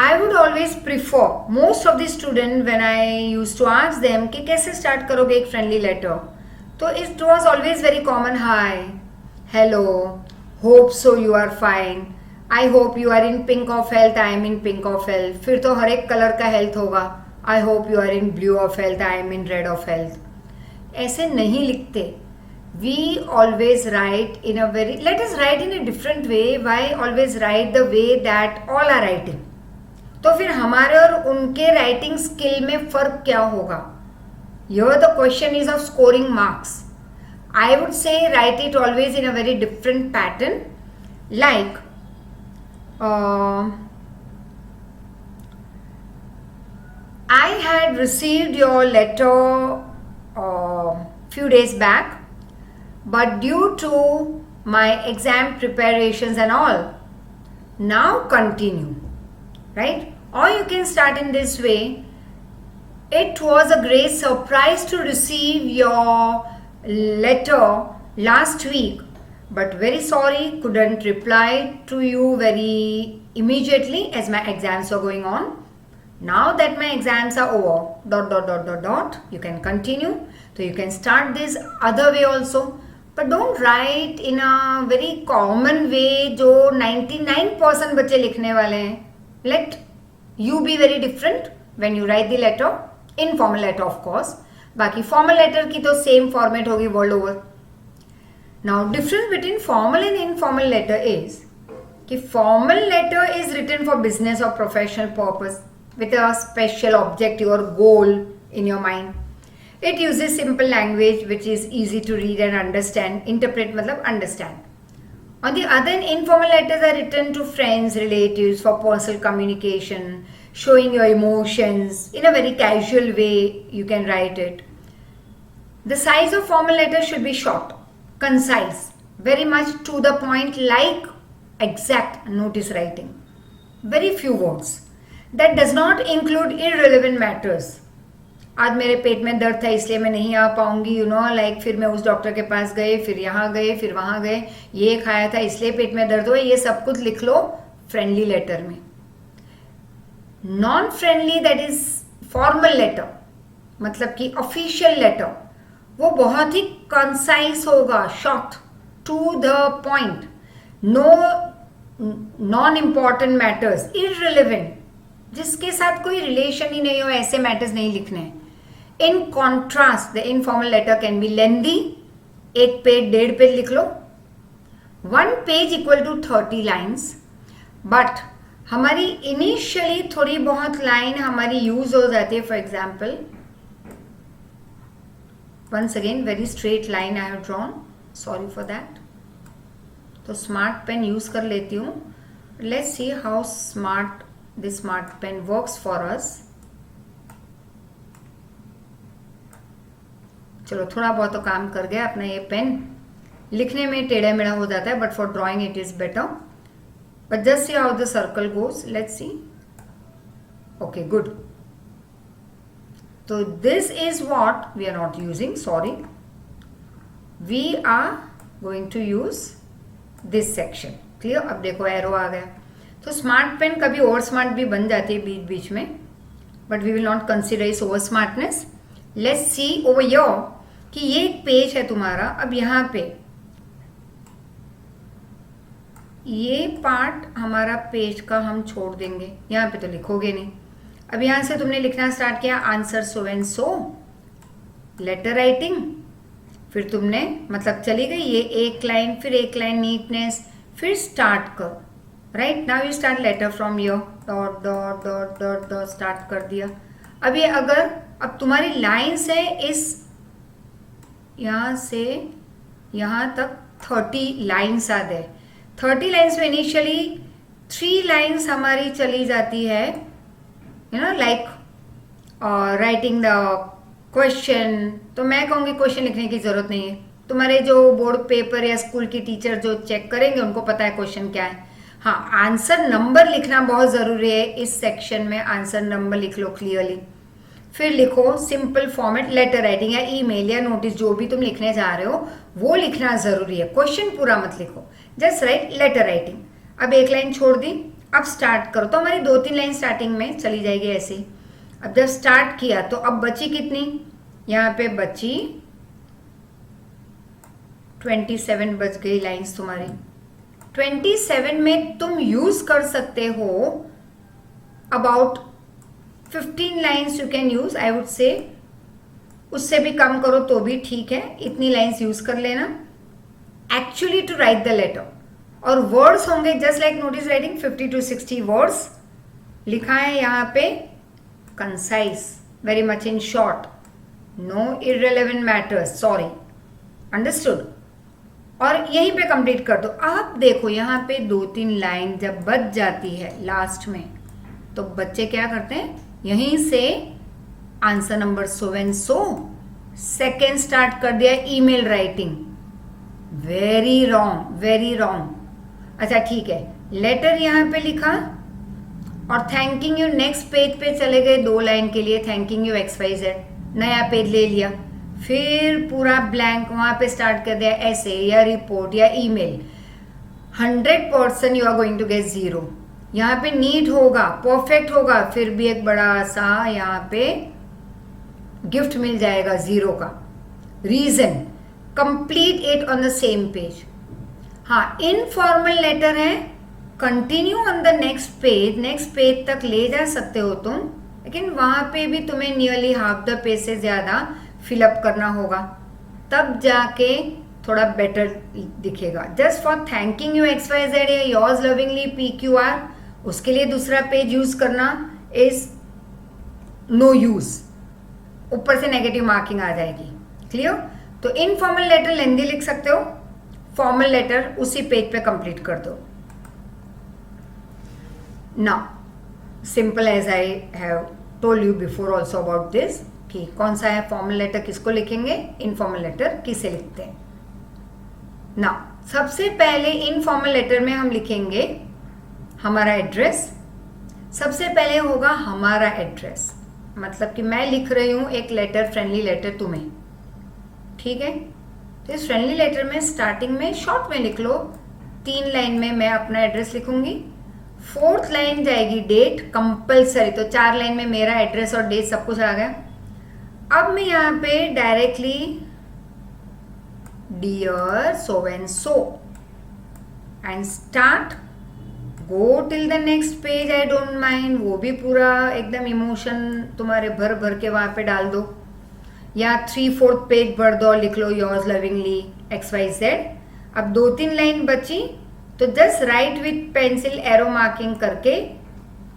I would always prefer, most of the students when I used to ask them कि कैसे start करोगे एक friendly letter, तो it was always very common, hi, hello, hope so you are fine, I hope you are in pink of health, I am in pink of health. फिर तो हर एक colour का health होगा, I hope you are in blue of health, I am in red of health. ऐसे नहीं लिखते. We always write in a very, let us write in a different way. Why always write the way that all are writing? तो फिर हमारे और उनके writing skill में फर्क क्या होगा? Here the question is of scoring marks. I would say write it always in a very different pattern, like I had received your letter few days back, but due to my exam preparations and all, now continue, right? Or you can start in this way. It was a great surprise to receive your letter last week, but very sorry couldn't reply to you very immediately as my exams are going on. Now that my exams are over, you can continue. So you can start this other way also, but don't write in a very common way जो 99% बच्चे लिखने वाले हैं. Let you be very different when you write the letter, informal letter of course. बाकी formal letter की तो same format होगी world over. Now difference between formal and informal letter is कि formal letter is written for business or professional purpose with a special objective or goal in your mind. It uses simple language which is easy to read and understand. Interpret मतलब understand. On the other hand, informal letters are written to friends, relatives for personal communication, showing your emotions in a very casual way. You can write it. The size of formal letter should be short, concise, very much to the point, like exact notice writing. Very few words. That does not include irrelevant matters. आज मेरे पेट में दर्द था इसलिए मैं नहीं आ पाऊंगी, you know, like फिर मैं उस डॉक्टर के पास गए, फिर यहाँ गए, फिर वहाँ गए, ये खाया था इसलिए पेट में दर्द हुआ, ये सब कुछ लिख लो फ्रेंडली लेटर में. Non friendly, that is formal letter, मतलब कि ऑफिशियल लेटर, वो बहुत ही कंसाइज होगा, short, to the point, no non important matters, irrelevant, जिसके साथ कोई रिलेशन ही नहीं हो, ऐसे मैटर्स नहीं लिखने हैं. In contrast the informal letter can be lengthy, 1 page 1.5 page लिख लो, 1 page equal to 30 lines. But हमारी इनिशियली थोड़ी बहुत लाइन हमारी यूज हो जाती है. For example, once again very straight line I have drawn, sorry for that. तो स्मार्ट पेन यूज कर लेती हूँ. Let's see how smart this smart pen works for us. चलो थोड़ा बहुत तो काम कर गया अपना ये पेन. लिखने में टेढ़ा मेढ़ा हो जाता है, but for drawing it is better. But just see how the circle goes. Let's see. Okay, good. So this is what we are not using, sorry. We are going to use this section. Clear? अब देखो arrow आ गया. तो smart pen कभी over smart भी बन जाती है बीच बीच में, but we will not consider इस over smartness. Let's see over your कि ये एक पेज है तुम्हारा. अब यहाँ पे ये पार्ट हमारा पेज का हम छोड़ देंगे, यहाँ पे तो लिखोगे नहीं. अब यहां से तुमने लिखना स्टार्ट किया answer so and so, letter writing. फिर तुमने मतलब चली गई ये एक लाइन, फिर एक लाइन नीटनेस, फिर स्टार्ट करो. Right now you start letter from your dot dot dot dot dot start कर दिया. अब ये अगर अब तुम्हारी लाइन्स है इस यहां से यहां तक 30 लाइन्स आ गए. 30 लाइन्स में इनिशियली 3 लाइन्स हमारी चली जाती है, you know, like writing the question. तो मैं कहूँगी क्वेश्चन लिखने की जरूरत नहीं है. तुम्हारे जो बोर्ड पेपर या स्कूल की टीचर जो चेक करेंगे उनको पता है क्वेश्चन क्या है. हाँ, आंसर नंबर लिखना बहुत ज़रूरी है. इस सेक्शन में आंसर नंबर लिख लो क्लियरली. फिर लिखो सिंपल फॉर्मेट, लेटर राइटिंग या ईमेल या नोटिस, जो भी तुम लिखने जा रहे हो वो लिखना ज़रूरी है. क्वेश्चन पूरा मत लिखो, जस्ट राइट लेटर राइटिंग. अब एक लाइन छोड़ दी, अब स्टार्ट करो. तो हमारी 2-3 लाइन स्टार्टिंग में चली जाएगी ऐसे. अब जब स्टार्ट किया तो अब बची कितनी, यहाँ पे बची 27 बच गई लाइंस तुम्हारी. 27 में तुम यूज कर सकते हो about 15 lines you can use, I would से. उससे भी कम करो तो भी ठीक है, इतनी लाइंस यूज कर लेना actually to write the letter. और वर्ड्स होंगे just like notice writing, 50 to 60 words लिखा है यहाँ पे. Concise, very much in short, no irrelevant matters, sorry, understood. और यहीं पे कंप्लीट कर दो. आप देखो यहाँ पे 2-3 लाइन जब बच जाती है लास्ट में, तो बच्चे क्या करते हैं, यहीं से answer number so and so, second start कर दिया email writing. Very wrong, very wrong. अच्छा ठीक है, लेटर यहाँ पे लिखा और थैंकिंग यू नेक्स्ट पेज पे चले गए 2 लाइन के लिए, थैंकिंग यू XYZ, नया पेज ले लिया. फिर पूरा ब्लैंक वहाँ पे स्टार्ट कर दिया ऐसे या रिपोर्ट या email. 100% you are going to get 0. यहाँ पे नीट होगा, परफेक्ट होगा, फिर भी एक बड़ा सा यहाँ पे गिफ्ट मिल जाएगा 0 का. Reason, complete it on the same page. हाँ, इनफॉर्मल लेटर है, continue on the next page तक ले जा सकते हो तुम, लेकिन वहां पे भी तुम्हें नियरली हाफ द पेज से ज्यादा फिलअप करना होगा, तब जाके थोड़ा बेटर दिखेगा. Just for thanking you XYZ या योर्स लविंगली PQR, उसके लिए दूसरा पेज यूज करना इज नो यूज, ऊपर से नेगेटिव मार्किंग आ जाएगी. क्लियर? तो इनफॉर्मल लेटर लेंदी लिख सकते हो, फॉर्मल लेटर उसी पेज पे कंप्लीट कर दो. Now simple as I have told you before also about this, कि कौन सा है फॉर्मल लेटर, किसको लिखेंगे, इनफॉर्मल लेटर किसे लिखते हैं ना। सबसे पहले इनफॉर्मल लेटर में हम लिखेंगे हमारा एड्रेस। सबसे पहले होगा हमारा एड्रेस, मतलब कि मैं लिख रही हूं एक लेटर, फ्रेंडली लेटर तुम्हें, ठीक है। तो इस फ्रेंडली लेटर में स्टार्टिंग में शॉर्ट में लिख लो, 3 लाइन में मैं अपना एड्रेस लिखूंगी, 4th लाइन जाएगी डेट कंपलसरी, तो 4 लाइन में मेरा एड्रेस और डेट सब कुछ आ गया। अब मैं यहाँ पे directly dear so and so and start, go till the next page, I don't mind, वो भी पूरा एकदम इमोशन तुम्हारे भर भर के वहां पे डाल दो, या 3/4 पेज भर दो, लिख लो योर्स लविंगली XYZ। अब 2-3 लाइन बची तो just write with pencil arrow marking करके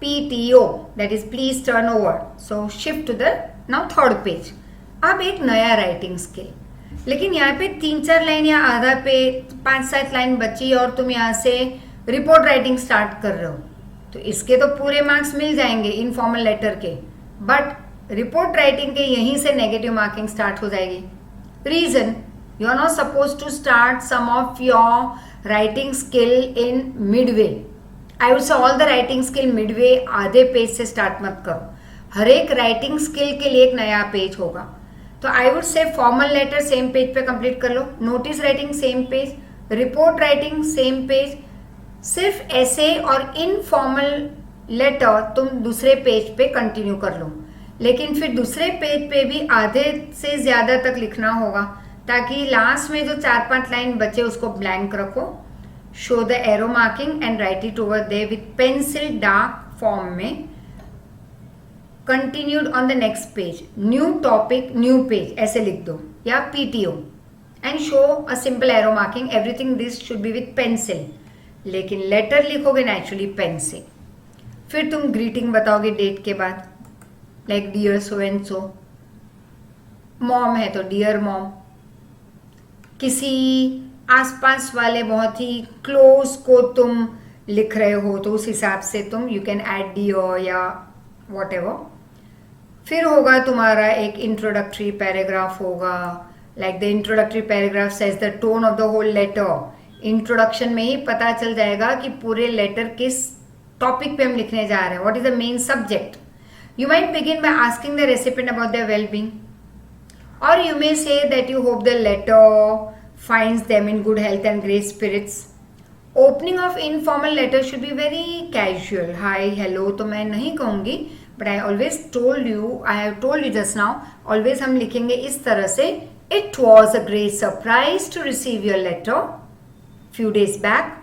PTO, that is please turn over, so shift to the now 3rd page. अब एक नया राइटिंग स्किल, लेकिन यहाँ पे 3-4 लाइन या आधा पे 5-7 लाइन बची और तुम यहाँ से रिपोर्ट राइटिंग स्टार्ट कर रहे हो, तो इसके तो पूरे मार्क्स मिल जाएंगे इनफॉर्मल लेटर के, बट रिपोर्ट राइटिंग के यहीं से नेगेटिव मार्किंग स्टार्ट हो जाएगी। Reason, you are not suppose to start some of your writing skill in midway. I would say all the writing skill midway, आधे पेज से स्टार्ट मत करो, हर एक राइटिंग स्किल के लिए एक नया पेज होगा। तो I would say formal letter same page पे कंप्लीट कर लो, notice writing same page, report writing same page, सिर्फ ऐसे और इनफॉर्मल लेटर तुम दूसरे पेज पे कंटिन्यू कर लो, लेकिन फिर दूसरे पेज पे भी आधे से ज्यादा तक लिखना होगा, ताकि लास्ट में जो 4-5 लाइन बचे उसको ब्लैंक रखो। Show the arrow marking and write it over there with pencil dark form में। Continued on the next page, new topic new page ऐसे लिख दो, या PTO and show a simple arrow marking. Everything this should be with pencil, लेकिन letter लिखोगे naturally pen से। फिर तुम ग्रीटिंग बताओगे डेट के बाद, like dear so and so. Mom है तो डियर मॉम, किसी आसपास वाले बहुत ही क्लोज को तुम लिख रहे हो तो उस हिसाब से तुम यू कैन ऐड डियर या वॉट एवर। फिर होगा तुम्हारा एक इंट्रोडक्टरी पैराग्राफ होगा, like the introductory paragraph says the tone of the whole letter. Introduction में ही पता चल जाएगा कि पूरे लेटर किस टॉपिक पे हम लिखने जा रहे हैं, what is the main subject. You might begin by asking the recipient about their well-being, or you may say that you hope the letter finds them in good health and great spirits. Opening of informal letter should be very casual. Hi, hello तो मैं नहीं कहूँगी, but I always told you, I have told you just now, always हम लिखेंगे इस तरह से, it was a great surprise to receive your letter few days back.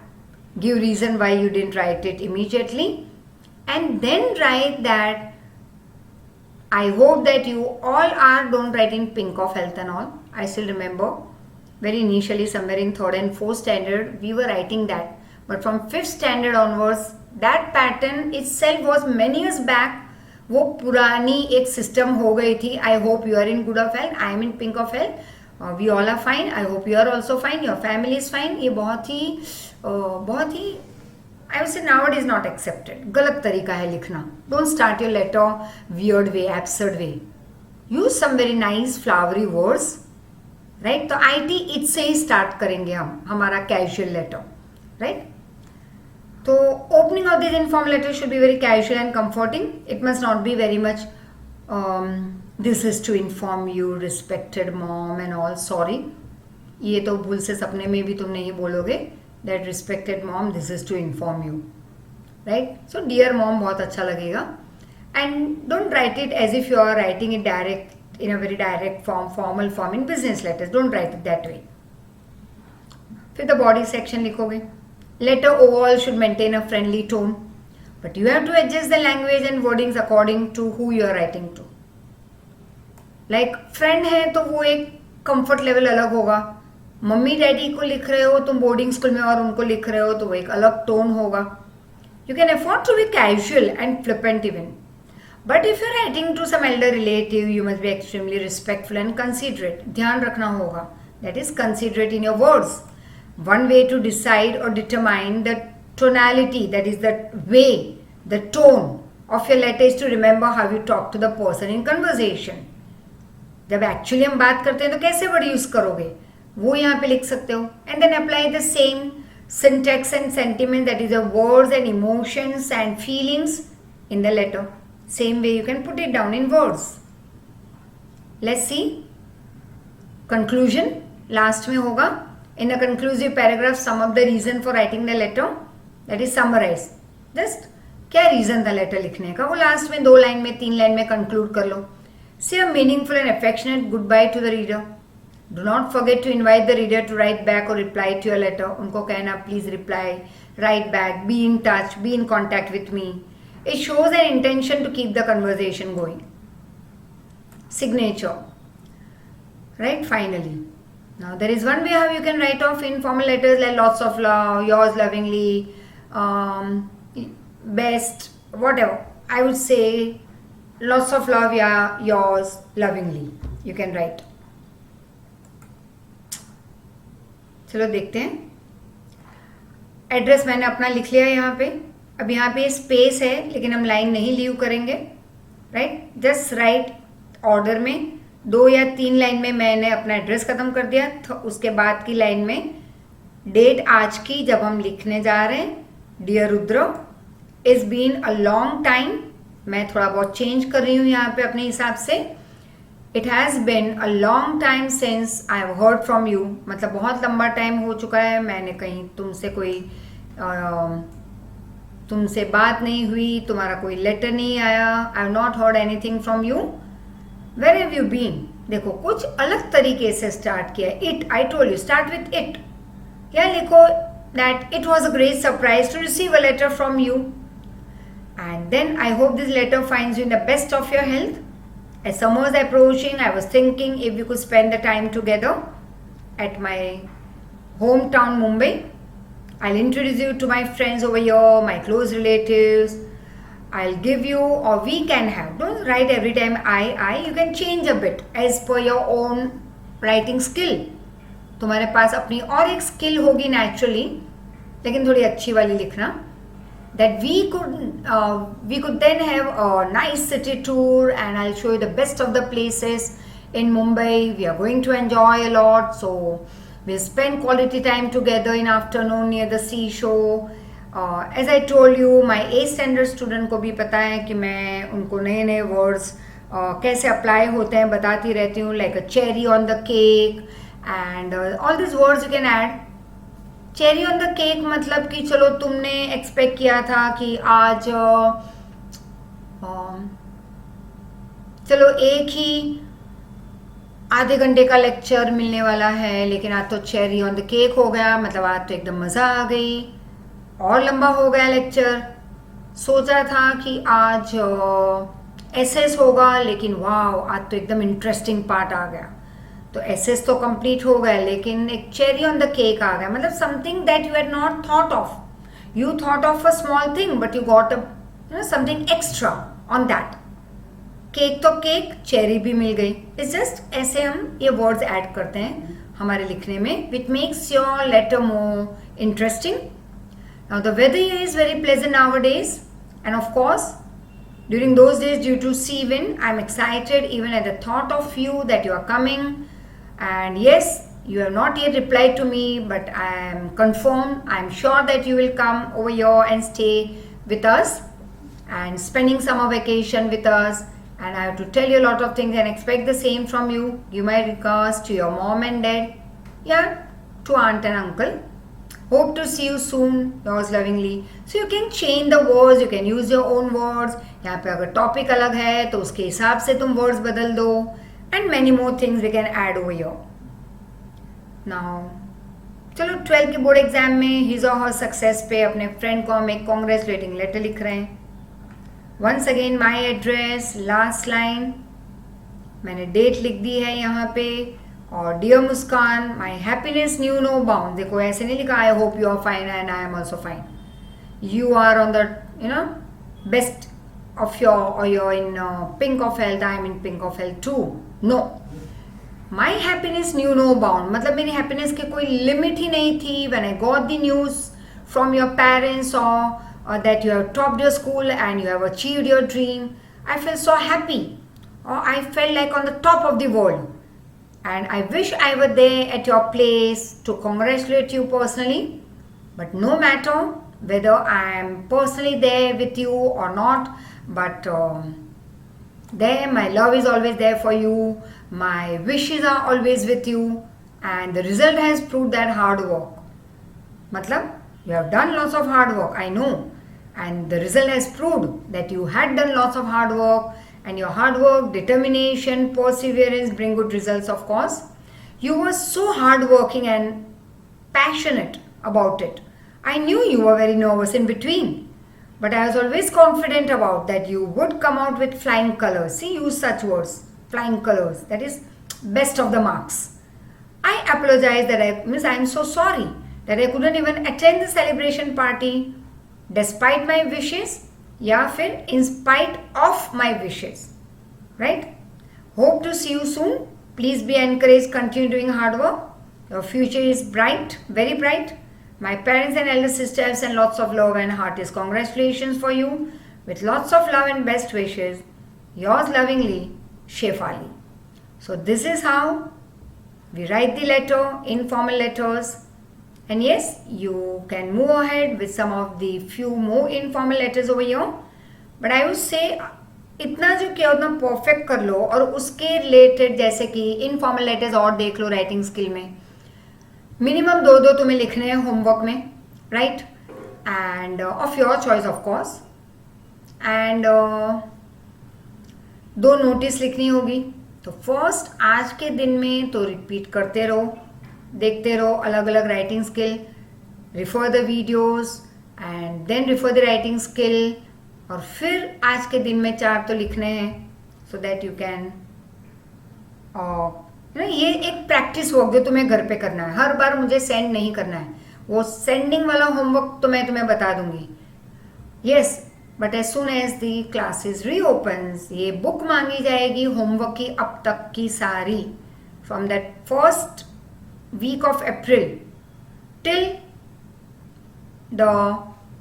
Give reason why you didn't write it immediately, and then write that I hope that you all are, don't write in pink of health and all. I still remember very initially somewhere in 3rd and 4th standard we were writing that, but from 5th standard onwards that pattern itself was many years back. वो पुरानी एक system हो गई थी। I hope you are in good of health, I am in pink of health, we all are fine, I hope you are also fine, your family is fine। ये बहुत ही I would say nowadays not accepted, गलत तरीका है लिखना। Don't start your letter weird way, absurd way. Use some very nice flowery words, right? तो IT it से ही start करेंगे हम हमारा casual letter, right? तो opening of this informal letter should be very casual and comforting. It must not be very much this is to inform you respected mom and all. Sorry, ये तो भूल से सपने में भी तुम नहीं बोलोगे that respected mom, this is to inform you, right? So dear mom बहुत अच्छा लगेगा, and don't write it as if you are writing it direct, in a very direct form, formal form in business letters. Don't write it that way. फिर the body section लिखोगे, letter overall should maintain a friendly tone, but you have to adjust the language and wordings according to who you are writing to. Like friend है तो वो एक comfort level अलग होगा, mummy daddy को लिख रहे हो तुम बोर्डिंग स्कूल में और उनको लिख रहे हो तो वो एक अलग टोन होगा। You can afford to be casual and flippant even, but if you are writing to some elder relative you must be extremely respectful and considerate. ध्यान रखना होगा, that is considerate in your words. One way to decide और determine the tonality, that is the way, the tone of your letter is to remember how you talk to the person in conversation. जब actually हम बात करते हैं तो कैसे word use करोगे, वो यहाँ पे लिख सकते हो. And then apply the same syntax and sentiment, that is the words and emotions and feelings in the letter. Same way you can put it down in words. Let's see conclusion. Last में होगा in a conclusive paragraph sum up the reason for writing the letter, that is summarize. Just क्या reason था letter लिखने का, वो last में 2 line में 3 line में कंक्लूड कर लो. Say a meaningful and affectionate goodbye to the reader. Do not forget to invite the reader to write back or reply to your letter. उनको कहना please reply, write back, be in touch, be in contact with me. It shows an intention to keep the conversation going. Signature. Right, finally. Now there is one way how you can write off informal letters like lots of love, yours lovingly, best, whatever. I would say lots of love, yeah, yours lovingly. You can write. चलो देखते हैं. Address मैंने अपना लिख लिया यहाँ पे. अब यहाँ पे स्पेस है लेकिन हम लाइन नहीं लीव करेंगे. राइट, जस्ट राइट ऑर्डर में 2 या 3 लाइन में मैंने अपना एड्रेस खत्म कर दिया. तो उसके बाद की लाइन में डेट आज की जब हम लिखने जा रहे हैं. Dear Rudra, it's been a long time. मैं थोड़ा बहुत चेंज कर रही हूँ यहाँ पे अपने हिसाब से. It has been a long time since I have heard from you. मतलब बहुत लंबा टाइम हो चुका है मैंने कहीं तुमसे कोई तुमसे बात नहीं हुई, तुम्हारा कोई लेटर नहीं आया. I have not heard anything from you. Where have you been? देखो कुछ अलग तरीके से स्टार्ट किया. It, I told you, start with it. या लिखो that it was a great surprise to receive a letter from you. And then I hope this letter finds you in the best of your health. As summer is approaching, I was thinking if we could spend the time together at my hometown Mumbai. I'll introduce you to my friends over here, my close relatives. I'll give you, or we can have. Don't write every time I. You can change a bit as per your own writing skill. तुम्हारे पास अपनी और एक skill होगी naturally, लेकिन थोड़ी अच्छी वाली लिखना. That we could then have a nice city tour and I'll show you the best of the places in Mumbai. We are going to enjoy a lot, so we'll spend quality time together in afternoon near the seashore. As I told you, my 8th standard student को भी पता है कि मैं उनको नए नए words कैसे apply होते हैं बताती रहती हूँ, like a cherry on the cake and all these words you can add. Cherry on the cake मतलब कि चलो तुमने एक्सपेक्ट किया था कि आज चलो एक ही आधे घंटे का लेक्चर मिलने वाला है, लेकिन आज तो चेरी ऑन द केक हो गया. मतलब आज तो एकदम मज़ा आ गई और लंबा हो गया लेक्चर. सोचा था कि आज एसएस होगा, लेकिन वाह आज तो एकदम इंटरेस्टिंग पार्ट आ गया. तो एसएस तो कंप्लीट हो गया लेकिन एक चेरी ऑन द केक आ गया. मतलब something that you had not thought of. You thought of a small thing but you got a something extra on that. Cake तो केक, चेरी भी मिल गई. इट्स जस्ट ऐसे हम ये वर्ड्स ऐड करते हैं हमारे लिखने में, which makes your letter more interesting. Now the weather here is very pleasant nowadays, and of course during those days due to sea wind I'm excited even at the thought of you that you are coming. And yes, you have not yet replied to me, but I am confirmed. I am sure that you will come over here and stay with us and spending summer vacation with us. And I have to tell you a lot of things and expect the same from you. Give my regards to your mom and dad. Yeah, to aunt and uncle. Hope to see you soon. Yours lovingly. So you can change the words. You can use your own words. यहाँ पे अगर topic अलग है तो उसके हिसाब से तुम वर्ड्स बदल दो. And many more things we can add over here. Now, चलो 12th के बोर्ड एग्जाम में his or her सक्सेस पे अपने फ्रेंड को हम एक कॉन्ग्रेचुलेटिंग लेटर लिख रहे हैं. Once again my address, last line मैंने डेट लिख दी है यहाँ पे. और dear Muskan, my happiness knew no bound. देखो ऐसे नहीं लिखा I hope you are fine and I am also fine. You are on the best of your, or you're in pink of health, I am in pink of health too. No, my happiness knew no bound. मतलब मेरी happiness की कोई limit ही नहीं थी. When I got the news from your parents or that you have topped your school and you have achieved your dream, I felt so happy. or I felt like on the top of the world. And I wish I were there at your place to congratulate you personally. But no matter whether I am personally there with you or not, but there, my love is always there for you, my wishes are always with you, and the result has proved that hard work. Matlab, you have done lots of hard work, I know, and the result has proved that you had done lots of hard work, and your hard work, determination, perseverance bring good results, of course. You were so hardworking and passionate about it. I knew you were very nervous in between, but I was always confident about that you would come out with flying colors. See, use such words, flying colors. That is best of the marks. I apologize that I am so sorry that I couldn't even attend the celebration party despite my wishes, या फिर in spite of my wishes, right? Hope to see you soon. Please be encouraged, continue doing hard work. Your future is bright, very bright. My parents and elder sister have sent lots of love and heartiest congratulations for you with lots of love and best wishes. Yours lovingly, Shefali. So this is how we write the letter, informal letters. And yes, you can move ahead with some of the few more informal letters over here. But I would say इतना जो किया उतना perfect कर लो और उसके related जैसे कि informal letters और देख लो राइटिंग स्किल में मिनिमम दो तुम्हें लिखने हैं होमवर्क में right end of your choice of course and 2 notice लिखनी होगी. तो फर्स्ट आज के दिन में तो रिपीट करते रहो, देखते रहो अलग अलग writing skill, refer the videos and then refer the writing skill, और फिर आज के दिन में 4 तो लिखने हैं सो दैट यू कैन ये एक प्रैक्टिस वर्क जो तुम्हें घर पे करना है. हर बार मुझे सेंड नहीं करना है, वो सेंडिंग वाला होमवर्क तो मैं तुम्हें बता दूंगी. Yes, but as soon as the classes reopens ये बुक मांगी जाएगी होमवर्क की अब तक की सारी, from that first week of April till the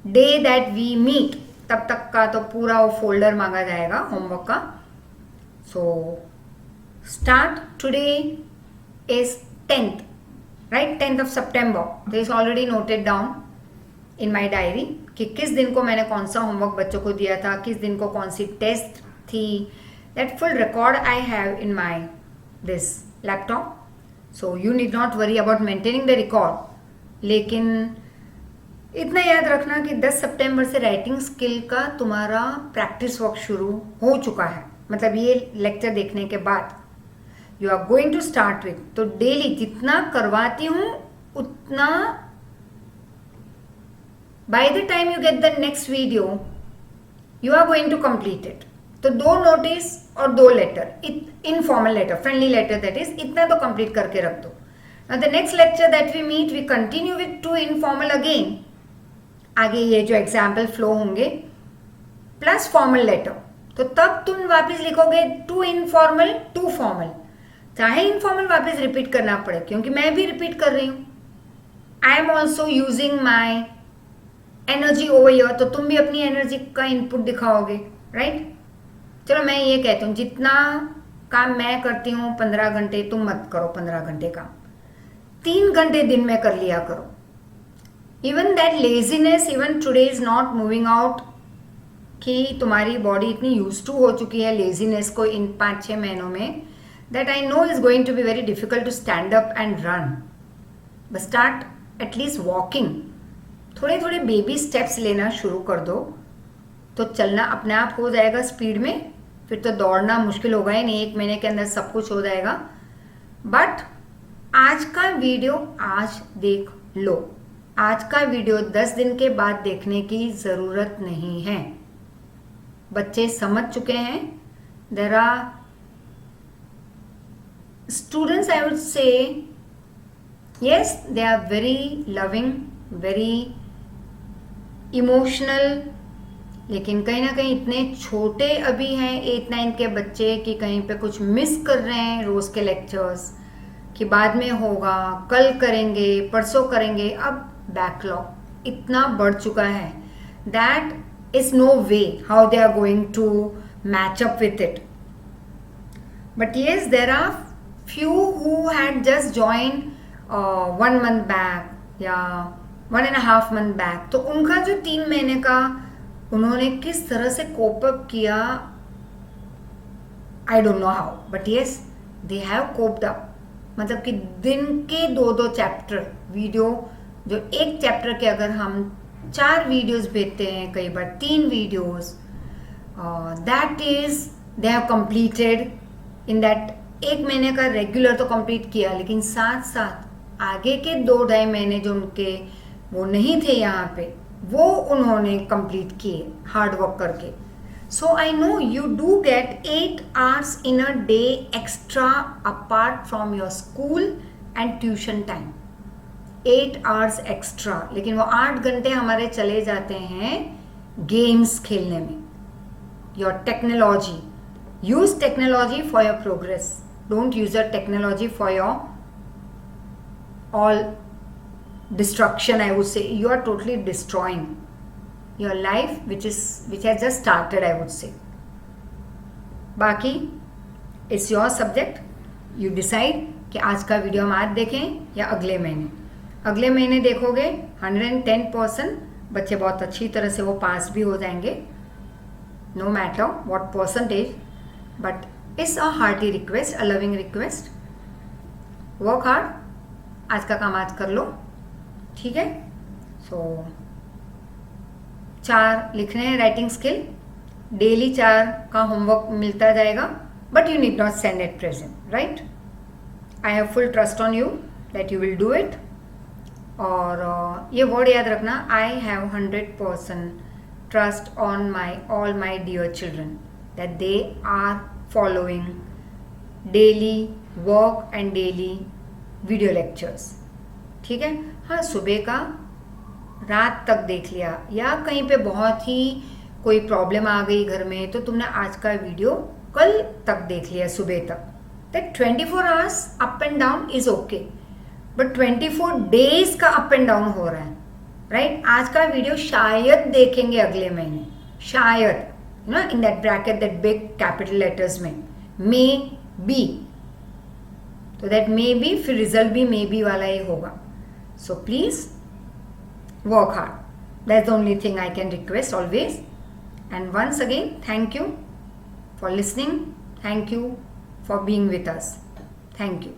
day that we meet, तब तक का तो पूरा वो फोल्डर मांगा जाएगा होमवर्क का. सो start today is 10th, right? 10th of September. This is already noted down in my diary कि किस दिन को मैंने कौन सा होमवर्क बच्चों को दिया था, किस दिन को कौन सी टेस्ट थी. That full record I have in my this laptop. So you need not worry about maintaining the record. लेकिन इतना याद रखना कि 10 सितंबर से राइटिंग स्किल का तुम्हारा प्रैक्टिस वर्क शुरू हो चुका है. मतलब ये लेक्चर देखने के बाद you are going to start with. तो डेली जितना करवाती हूं उतना by the time you get the next video you are going to complete it. तो 2 नोटिस और 2 letter, informal letter, friendly letter, that is इतना तो कंप्लीट करके रख दो. Now the next lecture that we meet we continue with 2 informal again. आगे ये जो एग्जाम्पल फ्लो होंगे प्लस फॉर्मल लेटर, तो तब तुम वापस लिखोगे 2 इनफॉर्मल 2 फॉर्मल. चाहे इनफॉर्मल वापस रिपीट करना पड़े क्योंकि मैं भी रिपीट कर रही हूं. आई am also using my energy over year, तो तुम भी अपनी एनर्जी का इनपुट दिखाओगे, राइट? चलो मैं ये कहती हूँ जितना काम मैं करती हूँ 15 घंटे तुम मत करो. 15 घंटे काम 3 घंटे दिन में कर लिया करो. Even that laziness even today is not moving out कि तुम्हारी बॉडी इतनी यूज टू हो चुकी है लेजीनेस को इन 5-6 महीनों में, that I know is going to be very difficult to stand up and run. But start at least walking. थोड़े थोड़े बेबी स्टेप्स लेना शुरू कर दो तो चलना अपने आप हो जाएगा स्पीड में. फिर तो दौड़ना मुश्किल होगा ही नहीं, 1 महीने के अंदर सब कुछ हो जाएगा. बट आज का वीडियो आज देख लो. आज का वीडियो 10 दिन के बाद देखने की ज़रूरत नहीं है. बच्चे समझ चुके हैं. There are students, I would say, yes, they are very loving, very emotional, लेकिन कहीं ना कहीं इतने छोटे अभी हैं 8-9 के बच्चे कि कहीं पे कुछ मिस कर रहे हैं रोज के लेक्चर्स कि बाद में होगा, कल करेंगे, परसों करेंगे. अब बैकलॉग इतना बढ़ चुका है that is no way how they are going to match up with it. But yes, there are few who had just joined 1 month back या 1.5 month back. तो उनका जो 3 महीने का उन्होंने किस तरह से कोप अप किया, I don't know how, but yes they have coped up. मतलब कि दिन के 2-2 चैप्टर वीडियो, जो एक चैप्टर के अगर हम 4 वीडियोस भेजते हैं, कई बार 3 videos, that is they have completed in that. 1 महीने का रेगुलर तो कंप्लीट किया, लेकिन साथ साथ आगे के 2-2.5 महीने जो उनके वो नहीं थे यहाँ पे, वो उन्होंने कंप्लीट किए हार्ड वर्क करके. So I know you do get 8 hours in a day extra apart from your school and tuition time. 8 hours extra, लेकिन वो 8 घंटे हमारे चले जाते हैं गेम्स खेलने में. Your technology, use technology for your progress. Don't use your technology for your all destruction. I would say you are totally destroying your life, which has just started, I would say. बाकी it's your subject. You decide कि आज का video हम आज देखें या अगले महीने. अगले महीने देखोगे 110% बच्चे बहुत अच्छी तरह से वो पास भी हो जाएंगे, no matter what percentage. But it's a hearty request, a loving request. Work hard. आज का काम आज कर लो, ठीक है. सो 4 लिखने हैं राइटिंग स्किल, डेली 4 का होमवर्क मिलता जाएगा, but you need not send at present, right. I have full trust on you that you will do it. और ये वर्ड याद रखना, I have 100% trust on all my dear children that they are following daily work and daily video lectures. ठीक है. हाँ, सुबह का रात तक देख लिया, या कहीं पे बहुत ही कोई प्रॉब्लम आ गई घर में, तो तुमने आज का वीडियो कल तक देख लिया सुबह तक. That 24 hours up and down is okay, but 24 days का अप एंड डाउन हो रहा है, राइट. आज का वीडियो शायद देखेंगे अगले महीने, शायद, you know, in that bracket, that big capital letters में, मे बी. तो दैट मे बी, फिर रिजल्ट भी मे बी वाला ही होगा. So please work hard. That's the only thing I can request always. And once again thank you for listening, thank you for being with us, thank you.